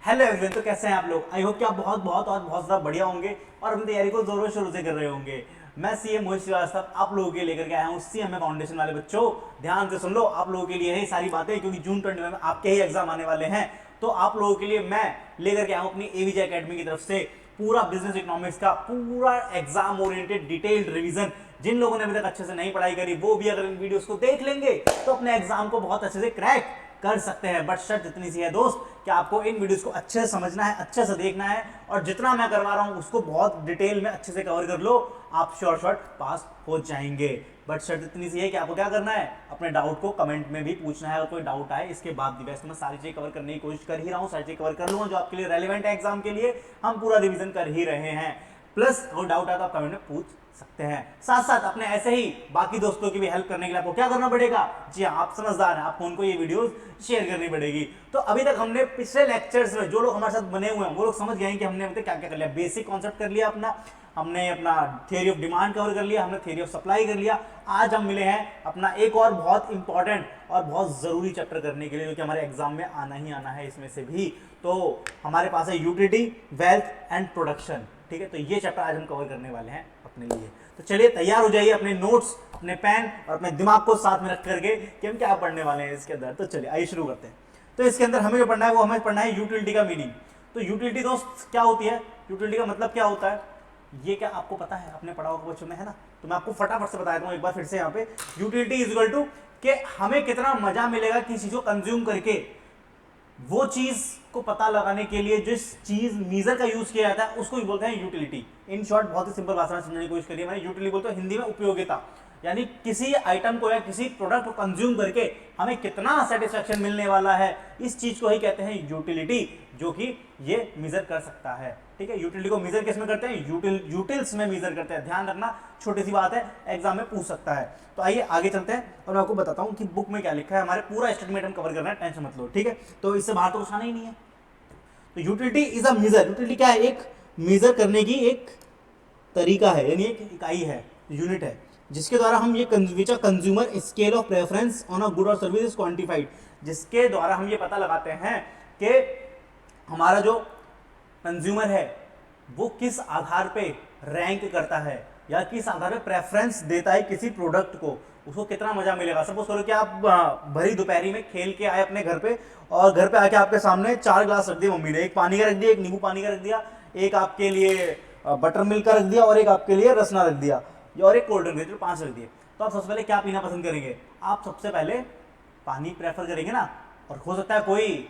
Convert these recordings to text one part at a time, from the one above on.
Hello everyone, तो कैसे हैं आप लोग। आई होप कि आप बहुत बहुत और बहुत ज़्यादा बढ़िया होंगे और अपनी तैयारी को जोरों शोरों से कर रहे होंगे। मैं सीए मोहित श्रीवास्तव आप लोगों के लेकर के आया हूँ। सीएमए फाउंडेशन वाले बच्चों, ध्यान से सुन लो, आप लोगों के लिए है सारी बातें, क्योंकि जून 20 में आपके ही एग्जाम आने वाले हैं। तो आप लोगों के लिए मैं लेकर के आया हूँ अपनी एवीजे एकेडमी की तरफ से पूरा बिजनेस इकोनॉमिक्स का पूरा एग्जाम ओरिएंटेड डिटेल्ड रिवीजन। जिन लोगों ने अभी तक अच्छे से नहीं पढ़ाई करी वो भी अगर इन वीडियोस को देख लेंगे तो अपने एग्जाम को बहुत अच्छे से क्रैक कर सकते हैं। बट शर्त इतनी सी है दोस्त कि आपको इन वीडियोस को अच्छे से समझना है, अच्छे से देखना है, और जितना मैं करवा रहा हूं उसको बहुत डिटेल में अच्छे से कवर कर लो, आप श्योर शॉट पास हो जाएंगे। बट शर्त इतनी सी है कि आपको क्या करना है, अपने डाउट को कमेंट में भी पूछना है। अगर कोई डाउट आए इसके बाद भी, वैसे मैं सारी चीजें कवर करने की कोशिश कर ही रहा हूँ, सारी चीजें कवर कर लूंगा जो आपके लिए रेलिवेंट है। एग्जाम के लिए हम पूरा रिविजन कर ही रहे हैं। प्लस अगर डाउट आए तो आप कमेंट में पूछ सकते हैं। साथ साथ अपने ऐसे ही बाकी दोस्तों की भी हेल्प करने के लिए आपको क्या करना पड़ेगा, जी हाँ, आप समझदार हैं, आपको उनको ये वीडियोस शेयर करनी पड़ेगी। तो अभी तक हमने पिछले लेक्चर्स में जो लोग हमारे साथ बने हुए हैं वो लोग समझ गए हैं कि हमने अभी तक क्या क्या कर लिया। बेसिक कॉन्सेप्ट कर लिया अपना, हमने अपना थियरी ऑफ डिमांड कवर कर लिया, हमने थियरी ऑफ सप्लाई कर लिया। आज हम मिले हैं अपना एक और बहुत इंपॉर्टेंट और बहुत जरूरी चैप्टर करने के लिए, जो कि हमारे एग्जाम में आना ही आना है इसमें से भी। तो हमारे पास है यूटिलिटी, वेल्थ एंड प्रोडक्शन। ठीक है, तो ये चैप्टर आज हम कवर करने वाले हैं अपने लिए। तो चलिए तैयार हो जाइए, अपने नोट्स, अपने पेन और अपने दिमाग को साथ में रख करके कि हम क्या पढ़ने वाले हैं इसके अंदर। तो चलिए आइए शुरू करते हैं। तो इसके अंदर हमें जो पढ़ना है वो हमें पढ़ना है यूटिलिटी का मीनिंग। तो यूटिलिटी दोस्त क्या होती है, यूटिलिटी का मतलब क्या होता है, ये क्या आपको पता है, आपने पढ़ा होगा बच्चों में, है ना। तो मैं आपको फटाफट से बता देता हूँ एक बार फिर से यहाँ पे। यूटिलिटी इज इक्वल टू कि हमें कितना मजा मिलेगा किसी चीज को कंज्यूम करके, वो चीज को पता लगाने के लिए जिस चीज मीजर का यूज किया जाता है उसको भी बोलते हैं यूटिलिटी। इन शॉर्ट बहुत ही सिंपल भाषा में समझने की कोशिश करिए। मैंने यूटिलिटी बोलते हैं हिंदी में उपयोगिता, यानी किसी आइटम को या किसी प्रोडक्ट को कंज्यूम करके हमें कितना सेटिस्फेक्शन मिलने वाला है, इस चीज को ही कहते हैं यूटिलिटी, जो कि ये मेजर कर सकता है। ठीक है, यूटिलिटी को मेजर किस में करते हैं, यूटिल्स में मेजर करते हैं। ध्यान रखना, छोटी सी बात है, एग्जाम में पूछ सकता है। तो आइए आगे चलते हैं और मैं आपको बताता हूं कि बुक में क्या लिखा है। हमारे पूरा स्टेटमेंट हम कवर करना है, टेंशन मत लो। ठीक है, तो इससे बाहर तो कुछ आना ही नहीं है। तो utility is a major, utility क्या है, एक मेजर करने की एक तरीका है, यानी एक इकाई है, यूनिट है, जिसके द्वारा हम ये consumer scale of preference on a good और सर्विस इज क्वांटिफाइड, जिसके द्वारा हम ये पता लगाते हैं कि हमारा जो कंज्यूमर है वो किस आधार पे रैंक करता है या किस आधार पे प्रेफरेंस देता है किसी प्रोडक्ट को, उसको कितना मजा मिलेगा। सपोज करो कि आप भरी दोपहरी में खेल के आए अपने घर पे, और घर पे आके आपके सामने 4 ग्लास रख दिए मम्मी ने, एक पानी का रख दिया, एक नींबू पानी का रख दिया, एक आपके लिए बटर मिल्क का रख दिया, और एक आपके लिए रसना रख दिया, और एक कोल्ड ड्रिंक, 5 रख दिए। तो आप सबसे पहले क्या पीना पसंद करेंगे, आप सबसे पहले पानी प्रेफर करेंगे ना। और हो सकता है कोई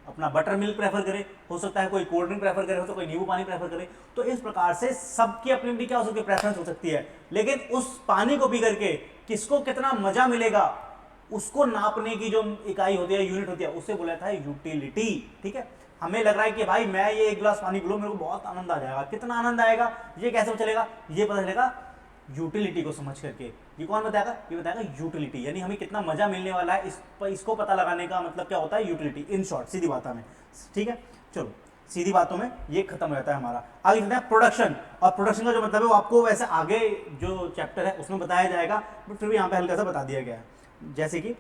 अपना बटर मिल्क प्रेफर करे, हो सकता है कोई कोल्ड ड्रिंक प्रेफर करे, हो सकता है कोई नींबू पानी प्रेफर करे। तो इस प्रकार से सबकी अपनी अपनी क्या हो सकती है, प्रेफरेंस हो सकती है। लेकिन उस पानी को पी करके किसको कितना मजा मिलेगा, उसको नापने की जो इकाई होती है, यूनिट होती है, उससे बोला था यूटिलिटी। ठीक है, हमें लग रहा है कि भाई मैं ये 1 गिलास पानी पी लूं मेरे को बहुत आनंद आ जाएगा, कितना आनंद आएगा ये कैसे चलेगा, ये पता चलेगा यूटिलिटी को समझ करके। ये कौन बताएगा, ये बताएगा यूटिलिटी, यानी हमें कितना मजा मिलने वाला है इसको पता लगाने का मतलब क्या होता है, यूटिलिटी। इन शॉर्ट, सीधी बातों में। ठीक है, चलो सीधी बातों में ये खत्म हो जाता है हमारा। आगे चलते हैं प्रोडक्शन। और प्रोडक्शन का जो मतलब है वो आपको वैसे आगे जो चैप्टर है उसमें बताया जाएगा, बट फिर भी यहाँ पे हल्का सा बता दिया गया है। जैसे कि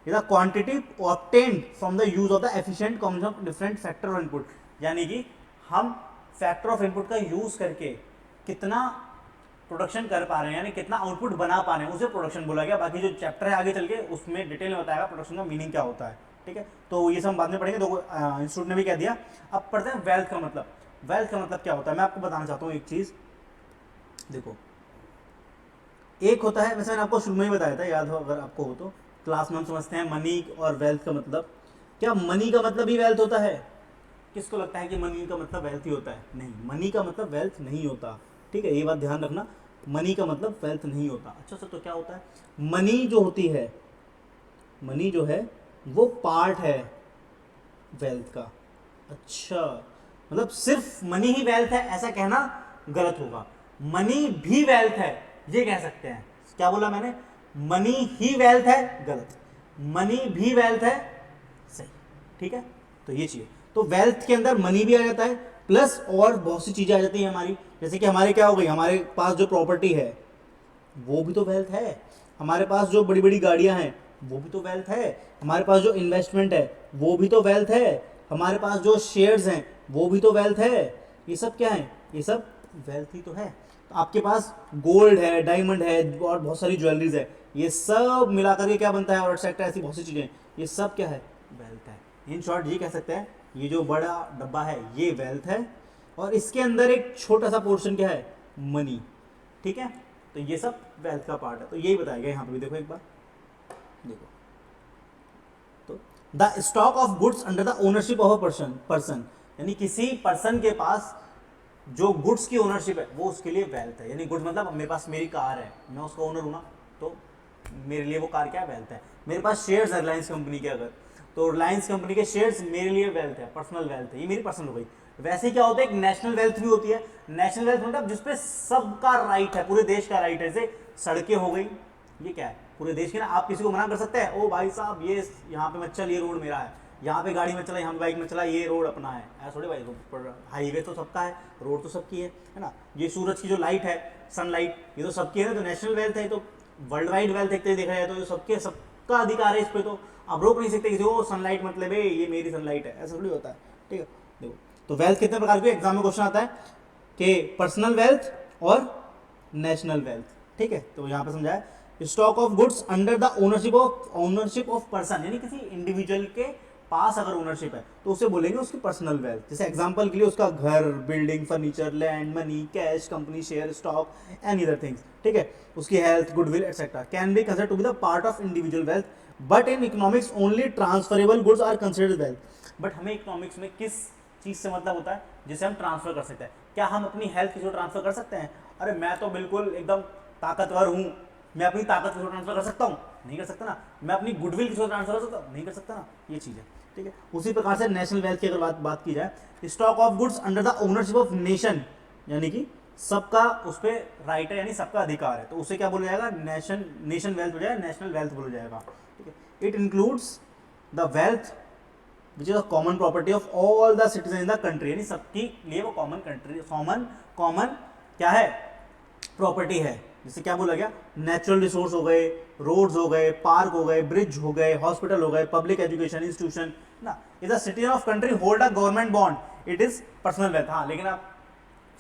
quantity obtained from the use of the efficient combination of different factor of input, यानी कि हम फैक्टर ऑफ इनपुट का यूज करके कितना प्रोडक्शन कर पा रहे हैं, यानी कितना आउटपुट बना पा रहे हैं, उसे प्रोडक्शन बोला गया। बाकी जो चैप्टर है आगे चल के उसमें डिटेल में बताएगा प्रोडक्शन का मीनिंग क्या होता है। ठीक है, तो ये सब हम बाद में पढ़ेंगे। तो इंस्टीट्यूट ने भी कह दिया। अब पढ़ते हैं वेल्थ का मतलब। वेल्थ का मतलब क्या होता है, मैं आपको बताना चाहता हूँ एक चीज। देखो, एक होता है, वैसे मैंने आपको शुरू में ही बताया था, याद हो अगर आपको हो तो, क्लास में हम समझते हैं मनी और वेल्थ का मतलब। क्या मनी का मतलब ही वेल्थ होता है? किसको लगता है कि मनी का मतलब वेल्थ ही होता है? नहीं, मनी का मतलब वेल्थ नहीं होता। ठीक है, ये बात ध्यान रखना, मनी का मतलब वेल्थ नहीं होता। अच्छा सर, तो क्या होता है? मनी जो होती है, मनी जो है वो पार्ट है वेल्थ का। अच्छा, मतलब सिर्फ मनी ही वेल्थ है ऐसा कहना गलत होगा। मनी भी वेल्थ है ये कह सकते हैं। क्या बोला मैंने? मनी ही वेल्थ है, गलत। मनी भी वेल्थ है, सही। ठीक है, तो ये चीज, तो वेल्थ के अंदर मनी भी आ जाता है, प्लस और बहुत सी चीजें आ जाती हैं हमारी। जैसे कि हमारे क्या हो गई, हमारे पास जो प्रॉपर्टी है वो भी तो वेल्थ है, हमारे पास जो बड़ी बड़ी गाड़ियां हैं वो भी तो वेल्थ है, हमारे पास जो इन्वेस्टमेंट है वो भी तो वेल्थ है, हमारे पास जो शेयर्स हैं वो भी तो वेल्थ है। ये सब क्या है, ये सब वेल्थ ही तो है। तो आपके पास गोल्ड है, डायमंड है और बहुत सारी ज्वेलरीज है, ये सब मिलाकर के क्या बनता है, और एक्सेट्रा ऐसी बहुत सी चीज़ें, ये सब क्या है, वेल्थ है। इन शॉर्ट ये कह सकते हैं ये जो बड़ा डब्बा है ये वेल्थ है, और इसके अंदर एक छोटा सा पोर्शन क्या है, मनी। ठीक है, तो ये सब वेल्थ का पार्ट है। तो यही बताया गया यहाँ पे भी, देखो एक बार देखो, तो the stock of goods under the ownership of a person, यानी किसी पर्सन के पास जो गुड्स की ओनरशिप है वो उसके लिए वेल्थ है। यानी गुड्स मतलब मेरे पास मेरी कार है, मैं उसका ओनर हूँ ना, तो मेरे लिए वो कार क्या है, वेल्थ है। मेरे पास शेयर्स है रिलायंस कंपनी के, अगर तो रिलायंस कंपनी के शेयर्स मेरे लिए वेल्थ है, पर्सनल वेल्थ है, ये मेरी पर्सनल हो गई। वैसे क्या होता है, एक नेशनल वेल्थ भी होती है। नेशनल वेल्थ मतलब जिसपे सबका राइट है, पूरे देश का राइट है। जैसे सड़कें हो गई, ये क्या है, पूरे देश की ना। आप किसी को मना कर सकते हैं, ओ भाई साहब ये यहाँ पे मत चल, ये रोड मेरा है, यहाँ पे गाड़ी में चला, यहाँ पे बाइक में चला, ये रोड अपना है, ऐसा थोड़ी भाई। हाईवे तो सबका है, रोड तो सबकी है ना। ये सूरज की जो लाइट है, सनलाइट, ये तो सबकी है ना, तो नेशनल वेल्थ है। तो वर्ल्ड वाइड वेल्थ देखते देखा जाए तो ये सबके, सबका अधिकार है इस पे। तो आप रोक नहीं सकते किसी को, सनलाइट मतलब है ये मेरी सनलाइट है, ऐसा थोड़ी होता है। ठीक है, देखो तो वेल्थ कितने प्रकार की, एग्जाम में क्वेश्चन आता है कि पर्सनल वेल्थ और नेशनल वेल्थ। ठीक है, तो यहाँ पे समझा है stock of goods under the ownership of person, यानी किसी इंडिविजुअल के पास अगर ओनरशिप है तो उसे बोलेंगे उसकी पर्सनल वेल्थ। जैसे एग्जांपल के लिए उसका घर, building, furniture, land, money, cash, company share, stock, any other things. ठीक है, उसकी health, goodwill etcetera can be considered to be the part of individual wealth, but in economics only transferable goods are considered wealth. But हमें economics में किस चीज से मतलब होता है, जिसे हम ट्रांसफर कर सकते हैं। क्या हम अपनी हेल्थ किसी को ट्रांसफर कर सकते हैं? अरे मैं तो बिल्कुल एकदम ताकतवर हूँ, मैं अपनी ताकत किसी को ट्रांसफर कर सकता हूँ? नहीं कर सकता ना। मैं अपनी गुडविल किसी को ट्रांसफर कर सकता हूँ? नहीं कर सकता ना। ये चीज़ है। ठीक है, उसी प्रकार से नेशनल वेल्थ की अगर बात की जाए, stock of goods under the ownership of nation, यानी कि सबका उस पर राइट है, यानी सबका अधिकार है, तो उसे क्या बोला जाएगा, नेशन वेल्थ हो जाएगा, नेशनल वेल्थ बोला जाएगा। ठीक है, it includes the wealth which is a common property of all the citizen in the country, यानी सबके लिए वो कॉमन क्या है, प्रॉपर्टी है। जिससे क्या बोला गया, नेचुरल रिसोर्स हो गए, रोड्स हो गए, पार्क हो गए, ब्रिज हो गए, हॉस्पिटल हो गए, पब्लिक एजुकेशन इंस्टीट्यूशन ना। Is a citizen of country hold a government bond, it is personal wealth. हाँ, लेकिन आप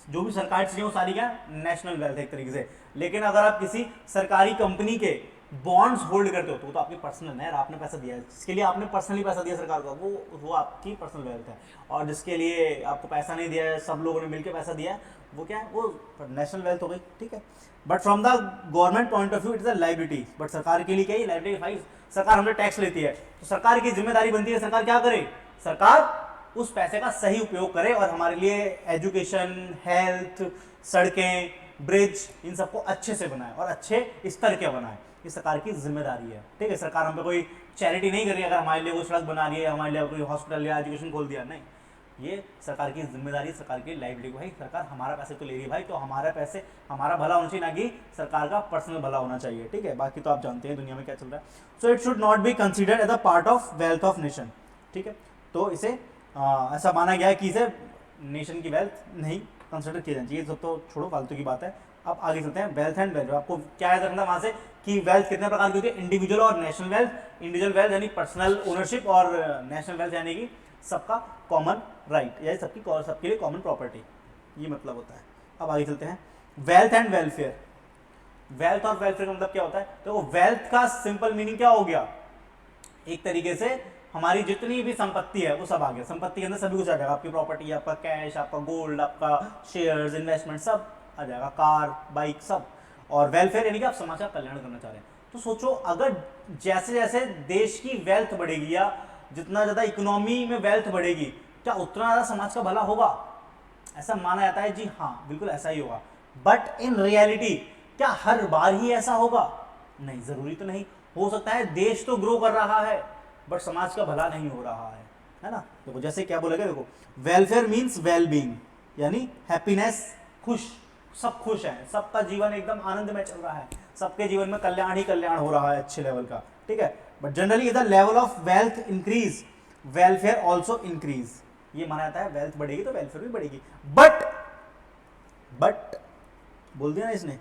जो भी सरकारी चीजें वो सारी क्या, नेशनल वेल्थ है एक तरीके से। लेकिन अगर आप किसी सरकारी कंपनी के बॉन्ड्स होल्ड करते हो तो आपकी पर्सनल है, आपने पैसा दिया है, जिसके लिए आपने पर्सनली पैसा दिया सरकार को, वो आपकी पर्सनल वेल्थ है। और जिसके लिए आपको पैसा नहीं दिया है, सब लोगों ने मिलकर पैसा दिया है, वो क्या है, वो नेशनल वेल्थ हो गई। ठीक है, but from the government point of view it is a liability. But सरकार के लिए क्या है, लाइबिलिटी। भाई सरकार हमसे टैक्स लेती है, तो सरकार की जिम्मेदारी बनती है, सरकार क्या करे, सरकार उस पैसे का सही उपयोग करे और हमारे लिए एजुकेशन, हेल्थ, सड़कें, ब्रिज, इन सबको अच्छे से बनाए और अच्छे स्तर के बनाए। ये सरकार की जिम्मेदारी है। ठीक है, सरकार हम पे कोई चैरिटी नहीं कर रही है, अगर हमारे लिए कोई सड़क बना रही है, हमारे लिए कोई हॉस्पिटल या एजुकेशन खोल दिया, नहीं। ये सरकार की जिम्मेदारी, सरकार की लाइबिलिटी। भाई सरकार हमारा पैसे तो ले रही है भाई, तो हमारा पैसे, हमारा भला होना चाहिए, ना कि सरकार का पर्सनल भला होना चाहिए। ठीक है, बाकी तो आप जानते हैं दुनिया में क्या चल रहा है। So it should not be considered as a part of wealth of nation. ठीक है, तो इसे ऐसा माना गया है कि इसे नेशन की वेल्थ नहीं कंसिडर किया जाना चाहिए। सब तो छोड़ो, फालतू की बात है। अब आगे चलते हैं, वेल्थ एंड वैल्यू। आपको क्या याद रखना वहां से कि वेल्थ कितने प्रकार की होती है, इंडिविजुअल और नेशनल वेल्थ। इंडिविजुअल वेल्थ यानी पर्सनल ओनरशिप, और नेशनल वेल्थ यानी कि सबका कॉमन राइट, यानी सबके लिए कॉमन प्रॉपर्टी, ये मतलब होता है। अब आगे चलते हैं, वेल्थ एंड वेलफेयर। वेल्थ और वेलफेयर का मतलब क्या होता है, तो वेल्थ का सिंपल मीनिंग क्या हो गया, एक तरीके से हमारी जितनी भी संपत्ति है वो सब आ गया। संपत्ति के अंदर सभी कुछ आ जाएगा, आपकी प्रॉपर्टी, आपका कैश, आपका गोल्ड, आपका शेयर्स, इन्वेस्टमेंट, सब आ जाएगा, कार, बाइक, सब। और वेलफेयर यानी कि आप समाज का कल्याण करना चाह रहे हैं। तो सोचो, अगर जैसे जैसे देश की वेल्थ बढ़ेगी या जितना ज्यादा इकोनॉमी में वेल्थ बढ़ेगी, क्या उतना ज्यादा समाज का भला होगा? ऐसा माना जाता है। जी हाँ, बिल्कुल ऐसा ही होगा। बट इन रियलिटी क्या हर बार ही ऐसा होगा? नहीं, जरूरी तो नहीं। हो सकता है देश तो ग्रो कर रहा है बट समाज का भला नहीं हो रहा है ना। देखो जैसे क्या बोलेगा, देखो वेलफेयर मीन्स वेल बीइंग, यानी हैप्पीनेस, खुश, सब खुश है, सबका जीवन एकदम आनंद में चल रहा है, सबके जीवन में कल्याण ही कल्याण हो रहा है अच्छे लेवल का। ठीक है, but generally the level of wealth increase, welfare also increase. ये माना जाता है वेल्थ बढ़ेगी तो वेलफेयर भी बढ़ेगी। बट बोल दिया ना इसने,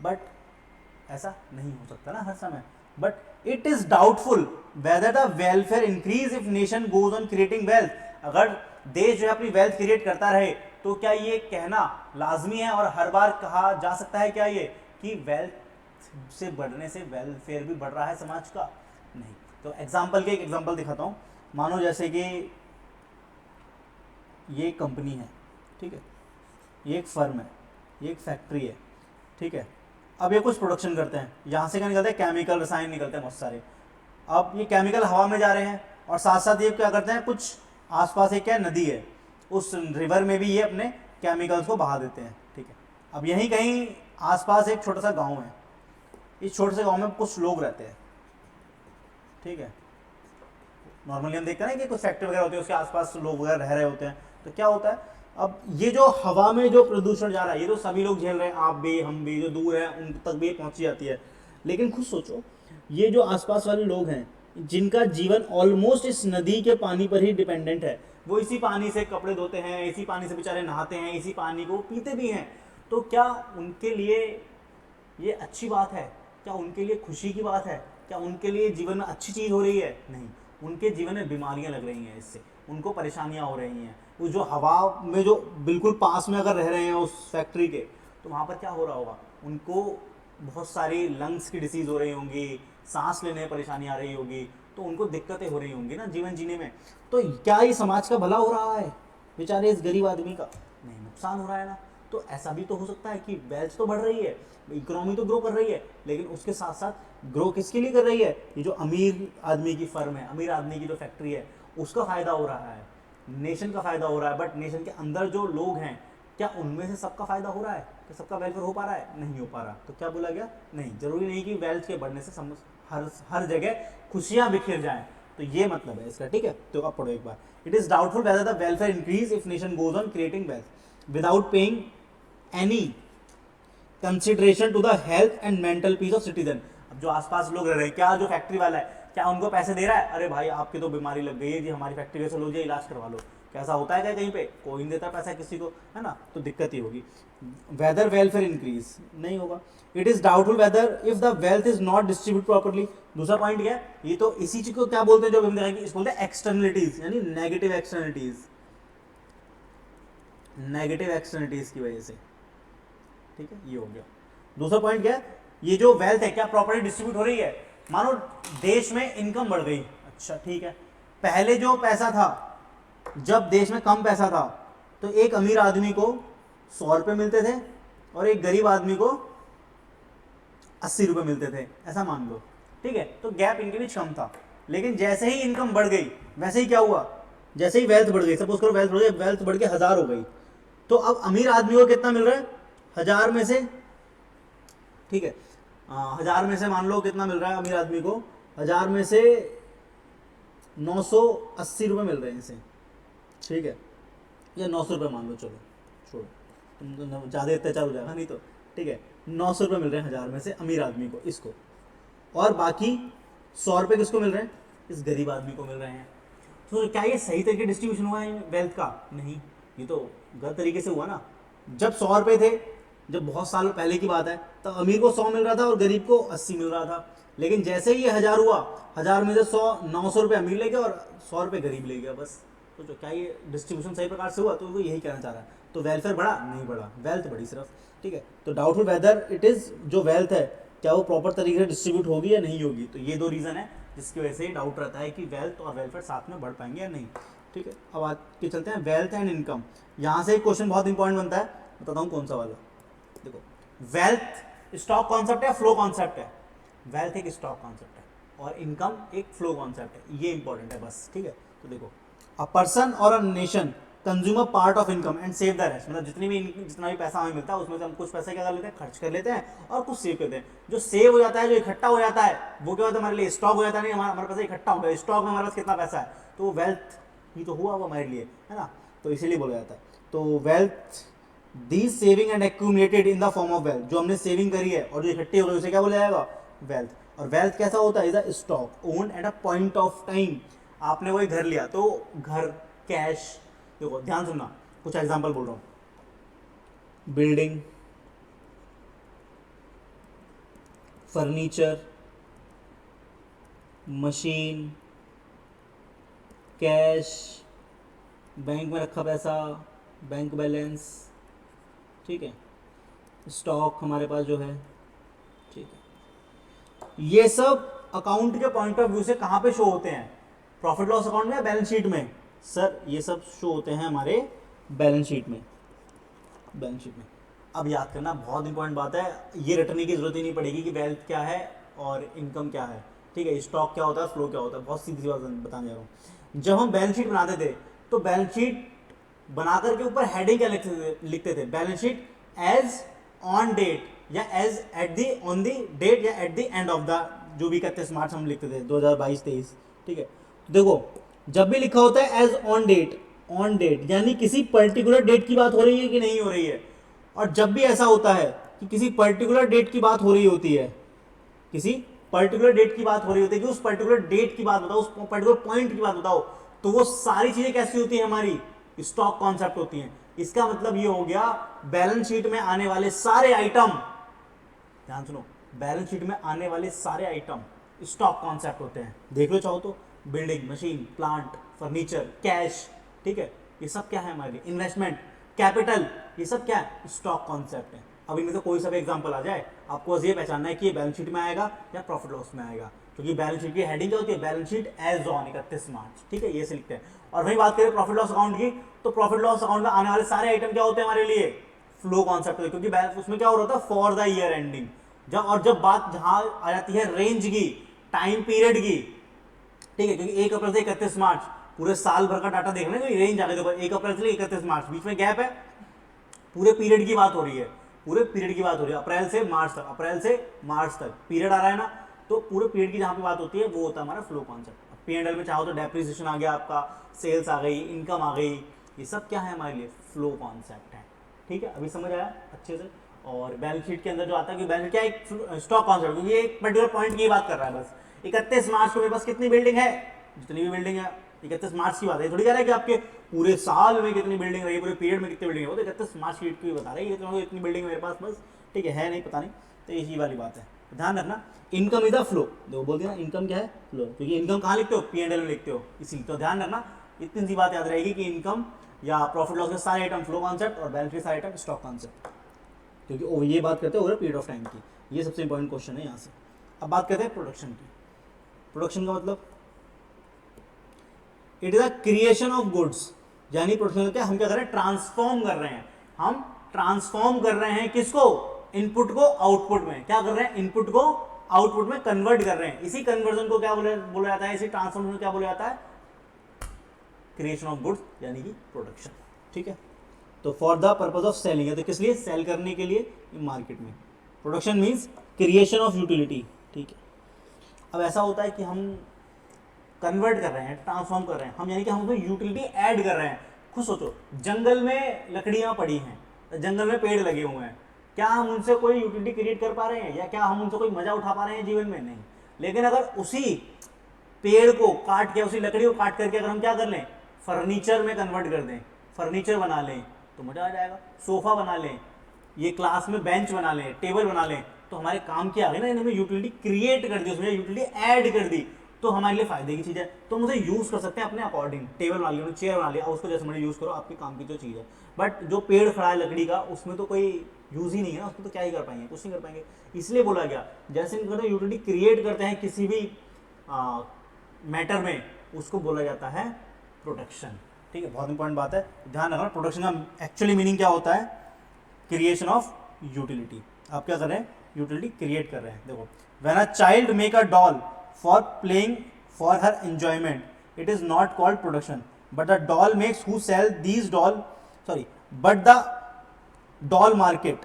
बट ऐसा नहीं हो सकता ना हर समय। But it is doubtful whether the welfare increase if nation goes on creating wealth. अगर देश जो है अपनी वेल्थ क्रिएट करता रहे तो क्या ये कहना लाजमी है और हर बार कहा जा सकता है क्या ये कि वेल्थ से बढ़ने से वेलफेयर भी बढ़ रहा है समाज का? नहीं। तो एक एग्जांपल दिखाता हूँ। मानो जैसे कि ये एक कंपनी है, ठीक है, ये एक फर्म है, ये एक फैक्ट्री है, ठीक है। अब ये कुछ प्रोडक्शन करते हैं, यहाँ से क्या निकलते हैं, केमिकल, रसायन निकलते हैं बहुत सारे। अब ये केमिकल हवा में जा रहे हैं और साथ साथ ये क्या करते हैं, कुछ आसपास एक क्या नदी है, उस रिवर में भी ये अपने केमिकल्स को बहा देते हैं, ठीक है। अब यहीं कहीं आसपास एक छोटा सा गांव है, इस छोटे से गांव में कुछ लोग रहते हैं, ठीक है। नॉर्मली हम देखते हैं ना कि कुछ फैक्ट्री वगैरह होती है, उसके आसपास लोग वगैरह रह रहे होते हैं, तो क्या होता है, अब ये जो हवा में जो प्रदूषण जा रहा है ये तो सभी लोग झेल रहे हैं, आप भी हम भी, जो दूर हैं उन तक भी पहुंची जाती है। लेकिन खुद सोचो, ये जो आसपास वाले लोग हैं जिनका जीवन ऑलमोस्ट इस नदी के पानी पर ही डिपेंडेंट है, वो इसी पानी से कपड़े धोते हैं, इसी पानी से बेचारे नहाते हैं, इसी पानी को पीते भी हैं, तो क्या उनके लिए ये अच्छी बात है? क्या उनके लिए खुशी की बात है? क्या उनके लिए जीवन में अच्छी चीज़ हो रही है? नहीं, उनके जीवन में बीमारियां लग रही हैं, इससे उनको परेशानियां हो रही हैं। वो जो हवा में जो बिल्कुल पास में अगर रह रहे हैं उस फैक्ट्री के, तो वहाँ पर क्या हो रहा होगा, उनको बहुत सारी लंग्स की डिसीज़ हो रही होंगी, सांस लेने में परेशानी आ रही होगी, तो उनको दिक्कतें हो रही होंगी ना जीवन जीने में। तो क्या ये समाज का भला हो रहा है बेचारे इस गरीब आदमी का? नहीं, नुकसान हो रहा है ना। तो ऐसा भी तो हो सकता है कि वेल्थ तो बढ़ रही है, इकोनॉमी तो ग्रो कर रही है, लेकिन उसके साथ साथ ग्रो किसके लिए कर रही है? ये जो अमीर आदमी की फर्म है, अमीर आदमी की जो फैक्ट्री है, उसका फायदा हो रहा है, नेशन का फायदा हो रहा है। बट नेशन के अंदर जो लोग हैं, क्या उनमें से सबका फायदा हो रहा है? क्या सबका वेलफेयर हो पा रहा है? नहीं हो पा रहा। तो क्या बोला गया? नहीं, जरूरी नहीं कि वेल्थ के बढ़ने से हर जगह खुशियां बिखर जाएं। तो ये मतलब है इसका, ठीक है। तो अब पढ़ो एक बार। It is doubtful whether the welfare increase if nation goes on creating wealth without paying any consideration to the health and mental peace of citizen. अब जो आसपास लोग रह रहे हैं, क्या जो फैक्ट्री वाला है क्या उनको पैसे दे रहा है? अरे भाई आपकी तो बीमारी लग गई है जी, हमारी फैक्ट्री में चलो जी इलाज करवा लो। कैसा होता है क्या कहीं पे? कोई नहीं देता पैसा किसी को, है ना। तो दिक्कत ही होगी। वेदर वेलफेयर इंक्रीज नहीं होगा। It is doubtful whether if the wealth is not distribute properly. दूसरा पॉइंट क्या है, ये तो इसी चीज को क्या बोलते हैं जो हम देखेंगे, इसको बोलते हैं एक्सटर्नलिटीज, यानी नेगेटिव एक्सटर्नलिटीज, नेगेटिव एक्सटर्नलिटीज की वजह से, ठीक है। ये हो गया। दूसरा पॉइंट क्या है, ये जो वेल्थ है क्या प्रॉपर्ली डिस्ट्रीब्यूट हो रही है? मानो देश में इनकम बढ़ गई, अच्छा ठीक है, पहले जो पैसा था, जब देश में कम पैसा था तो एक अमीर आदमी को 100 रुपये मिलते थे और एक गरीब आदमी को 80 रुपये मिलते थे, ऐसा मान लो, ठीक है। तो गैप इनके बीच कम था। लेकिन जैसे ही इनकम बढ़ गई, वैसे ही क्या हुआ, जैसे ही वेल्थ बढ़ गई, सपोज करो वेल्थ बढ़ गई, वेल्थ बढ़ के 1000 हो गई, तो अब अमीर आदमी को कितना मिल रहा है? 1000 में से, ठीक है, 1000 में से मान लो कितना मिल रहा है अमीर आदमी को? 1000 में से 980 रुपये मिल रहे हैं इसे, ठीक है, या 900 रुपये मान लो, चलो छोड़ो, तुम ज़्यादा अत्याचार हो जाएगा नहीं तो, ठीक है। 900 रुपये मिल रहे हैं 1000 में से अमीर आदमी को, इसको, और बाकी 100 रुपये किसको मिल रहे हैं? इस गरीब आदमी को मिल रहे हैं। तो क्या ये सही तरीके डिस्ट्रीब्यूशन हुआ है वेल्थ का? नहीं, ये तो गलत तरीके से हुआ ना। जब 100 रुपये थे, जब बहुत साल पहले की बात है, तब अमीर को 100 मिल रहा था और गरीब को 80 मिल रहा था। लेकिन जैसे ही ये 1000 हुआ, 1000 में से 900 रुपये अमीर ले गया और 100 रुपये गरीब ले गया, बस। तो जो क्या ये डिस्ट्रीब्यूशन सही प्रकार से हुआ? तो वो यही कहना चाह रहा है। तो वेलफेयर बढ़ा? नहीं बढ़ा, वेल्थ बढ़ी सिर्फ, ठीक है। तो डाउटफुल वेदर इट इज, जो वेल्थ है क्या वो प्रॉपर तरीके से डिस्ट्रीब्यूट होगी या नहीं होगी। तो ये दो रीजन है जिसकी वजह से डाउट रहता है कि वेल्थ और वेलफेयर साथ में बढ़ पाएंगे या नहीं, ठीक है। अब आगे चलते हैं, वेल्थ एंड इनकम। यहाँ से एक क्वेश्चन बहुत इंपॉर्टेंट बनता है, बताता हूँ कौन सा वाला। देखो, वेल्थ स्टॉक कॉन्सेप्ट है, फ्लो कॉन्सेप्ट है। वेल्थ एक स्टॉक कॉन्सेप्ट है और इनकम एक फ्लो कॉन्सेप्ट है, ये इंपॉर्टेंट है बस, ठीक है। तो देखो, अ पर्सन और a nation consume a part of income and save the rest. मतलब जितना भी पैसा हमें मिलता है उसमें से हम कुछ पैसा क्या कर लेते हैं, खर्च कर लेते हैं, और कुछ सेव करते हैं। जो सेव हो जाता है, जो इकट्ठा हो जाता है, वो क्या होता है हमारे लिए? स्टॉक हो जाता है। नहीं, हमारा पैसा इकट्ठा हो गया, स्टॉक में हमारे पास कितना पैसा है, तो वो वेल्थ ही तो हुआ वो हमारे लिए, है ना। तो इसीलिए बोला जाता है। तो wealth, the saving and accumulated in the form of wealth, जो हमने सेविंग करी है और जो इकट्ठी हो गई उसे क्या बोला जाएगा? वेल्थ। और वेल्थ कैसा होता है? Is a stock owned at a point of time. आपने वही घर लिया, तो घर, कैश, देखो ध्यान सुनना, कुछ एग्जांपल बोल रहा हूं, building, furniture, machine, cash, bank में रखा पैसा, बैंक बैलेंस, ठीक है, स्टॉक हमारे पास जो है, ठीक है। ये सब अकाउंट के पॉइंट ऑफ व्यू से कहाँ पे शो होते हैं? प्रॉफिट लॉस अकाउंट में या बैलेंस शीट में? सर ये सब शो होते हैं हमारे बैलेंस शीट में, बैलेंस शीट में। अब याद करना बहुत इंपॉर्टेंट बात है, ये रटने की जरूरत ही नहीं पड़ेगी कि वेल्थ क्या है और इनकम क्या है, ठीक है, स्टॉक क्या होता है, फ्लो क्या होता है, बहुत सीधी सी बात बताने जा रहा हूँ। जब हम बैलेंस शीट बनाते थे तो बैलेंस शीट बनाकर के ऊपर हेडिंग क्या लिखते थे? Balance sheet as on date या as at the on the date या at the end of the, जो भी 31 मार्च हम लिखते थे 2022-23, ठीक है। तो देखो जब भी लिखा होता है as on date, on date यानी किसी पर्टिकुलर डेट की बात हो रही है कि नहीं हो रही है। और जब भी ऐसा होता है कि किसी पर्टिकुलर डेट की बात हो रही होती है, किसी पर्टिकुलर डेट की बात हो रही होती है, कि उस पर्टिकुलर डेट की बात बताओ, उस पर्टिकुलर पॉइंट की बात बताओ, तो वो सारी चीजें कैसी होती है? हमारी स्टॉक कॉन्सेप्ट होती हैं। इसका मतलब ये हो गया बैलेंस शीट में आने वाले सारे आइटम, ध्यान सुनो, बैलेंस शीट में आने वाले सारे आइटम स्टॉक कॉन्सेप्ट होते हैं। देख लो चाहो तो, building, machine, plant, furniture, cash, ठीक है, ये सब क्या है हमारे लिए? इन्वेस्टमेंट, कैपिटल, ये सब क्या है? स्टॉक कॉन्सेप्ट है। अब इनमें से कोई सा भी एग्जांपल आ जाए, आपको बस ये पहचानना है कि ये बैलेंस शीट में आएगा या प्रॉफिट लॉस में आएगा, क्योंकि बैलेंस शीट की हेडिंग क्या होती है? बैलेंस शीट एज ऑन 31 मार्च, ठीक है, ये से लिखते हैं। और वही बात करें प्रॉफिट लॉस अकाउंट की, तो प्रॉफिट लॉस अकाउंट में आने वाले सारे आइटम क्या होते हैं हमारे लिए? फ्लो कॉन्सेप्ट, क्योंकि उसमें क्या हो रहा था? For the year ending. जब बात जहां आ जाती है रेंज की, टाइम पीरियड की, ठीक है, क्योंकि 1 अप्रैल से 31 मार्च पूरे साल भर का डाटा देखना है, रेंज आने के ऊपर 1 अप्रैल से 31 मार्च, बीच में गैप है, पूरे पीरियड की बात हो रही है, पूरे पीरियड की बात हो रही है, अप्रैल से मार्च तक, अप्रैल से मार्च तक पीरियड आ रहा है ना, तो पूरे पीरियड की जहां पे बात होती है वो होता है हमारा फ्लो कॉन्सेप्ट। P&L में चाहो तो डेप्रिसिएशन आ गया आपका, सेल्स आ गई, इनकम आ गई, ये सब क्या है हमारे लिए? फ्लो कॉन्सेप्ट है, ठीक है, अभी समझ आया अच्छे से। और बैलेंस शीट के अंदर जो आता है कि बैलेंस क्या है? एक स्टॉक कॉन्सेप्ट, क्योंकि ये एक पर्टिकुलर पॉइंट की बात कर रहा है बस। 31 मार्च को मेरे पास कितनी बिल्डिंग है? जितनी भी बिल्डिंग है, 31 मार्च की बात है, थोड़ी कह रहा है कि आपके पूरे साल में कितनी बिल्डिंग रही, पूरे पीरियड में कितनी बिल्डिंग है, वो तो 31 मार्च की भी बता रहे हैं, ये इतनी बिल्डिंग मेरे पास बस, ठीक है नहीं पता नहीं, तो यही वाली बात है। तो ध्यान रखना, इनकम इज द फ्लो, देखो बोल दिया ना, इनकम क्या है? फ्लो, क्योंकि इनकम कहाँ लिखते हो? P&L में लिखते हो, इसीलिए तो ध्यान रखना, इतनी सी बात याद रहेगी कि इनकम या प्रॉफिट लॉस के सारे आइटम फ्लो कॉन्सेप्ट और बैलेंस के सारे आइटम स्टॉक कॉन्सेप्ट, क्योंकि वो ये बात करते हैं ओवर पीरियड ऑफ टाइम की। ये सबसे इंपॉर्टेंट क्वेश्चन है यहाँ से। अब बात करते हैं प्रोडक्शन की। प्रोडक्शन का मतलब it is a creation of goods, यानी प्रोडक्शन क्या? हम क्या कर रहे हैं? ट्रांसफॉर्म कर रहे हैं, हम ट्रांसफॉर्म कर रहे हैं किसको? इनपुट को आउटपुट में। क्या कर रहे हैं? इनपुट को आउटपुट में कन्वर्ट कर रहे हैं। इसी कन्वर्जन को क्या बोला जाता है? इसी ट्रांसफॉर्मेशन को क्या बोला जाता है? क्रिएशन ऑफ गुड्स, यानी कि प्रोडक्शन, ठीक है। तो for the purpose of selling है, तो किस लिए? सेल करने के लिए मार्केट में। Production means creation of utility, ठीक है। अब ऐसा होता है कि हम कन्वर्ट कर रहे हैं, ट्रांसफॉर्म कर रहे हैं हम, यानी कि हम उसमें यूटिलिटी ऐड कर रहे हैं। खुद सोचो, जंगल में लकड़ियां पड़ी हैं, जंगल में पेड़ लगे हुए हैं, क्या हम उनसे कोई यूटिलिटी क्रिएट कर पा रहे हैं, या क्या हम उनसे कोई मजा उठा पा रहे हैं जीवन में? नहीं। लेकिन अगर उसी पेड़ को काट के, उसी लकड़ी को काट करके अगर हम क्या कर लें? फर्नीचर में कन्वर्ट कर दें, फर्नीचर बना लें, तो मजा आ जाएगा। सोफा बना लें, ये क्लास में बेंच बना लें, टेबल बना लें, तो हमारे काम की आ गई ना, इन्होंने यूटिलिटी क्रिएट कर दी, उसमें यूटिलिटी ऐड कर दी, तो हमारे लिए फायदे की चीज़ है। तो मुझे यूज़ कर सकते हैं अपने अकॉर्डिंग। टेबल बना लिया, चेयर बना लिया, उसको जैसे मैंने यूज़ करो, आपके काम की जो चीज़ है। बट जो पेड़ खड़ा है लकड़ी का, उसमें तो कोई यूज़ ही नहीं है ना, उसमें तो क्या ही कर पाएंगे? कुछ नहीं कर पाएंगे। इसलिए बोला गया, जैसे हम यूटिलिटी क्रिएट करते हैं किसी भी मैटर में, उसको बोला जाता है प्रोडक्शन, ठीक है। बहुत इंपॉर्टेंट बात है, ध्यान रखना। प्रोडक्शन का एक्चुअली मीनिंग क्या होता है? Creation of utility. आप क्या कर रहे हैं? यूटिलिटी क्रिएट कर रहे हैं। देखो, when a child make a doll for playing for her enjoyment, it is not called production, but the doll makes who sell these doll, sorry, but the doll market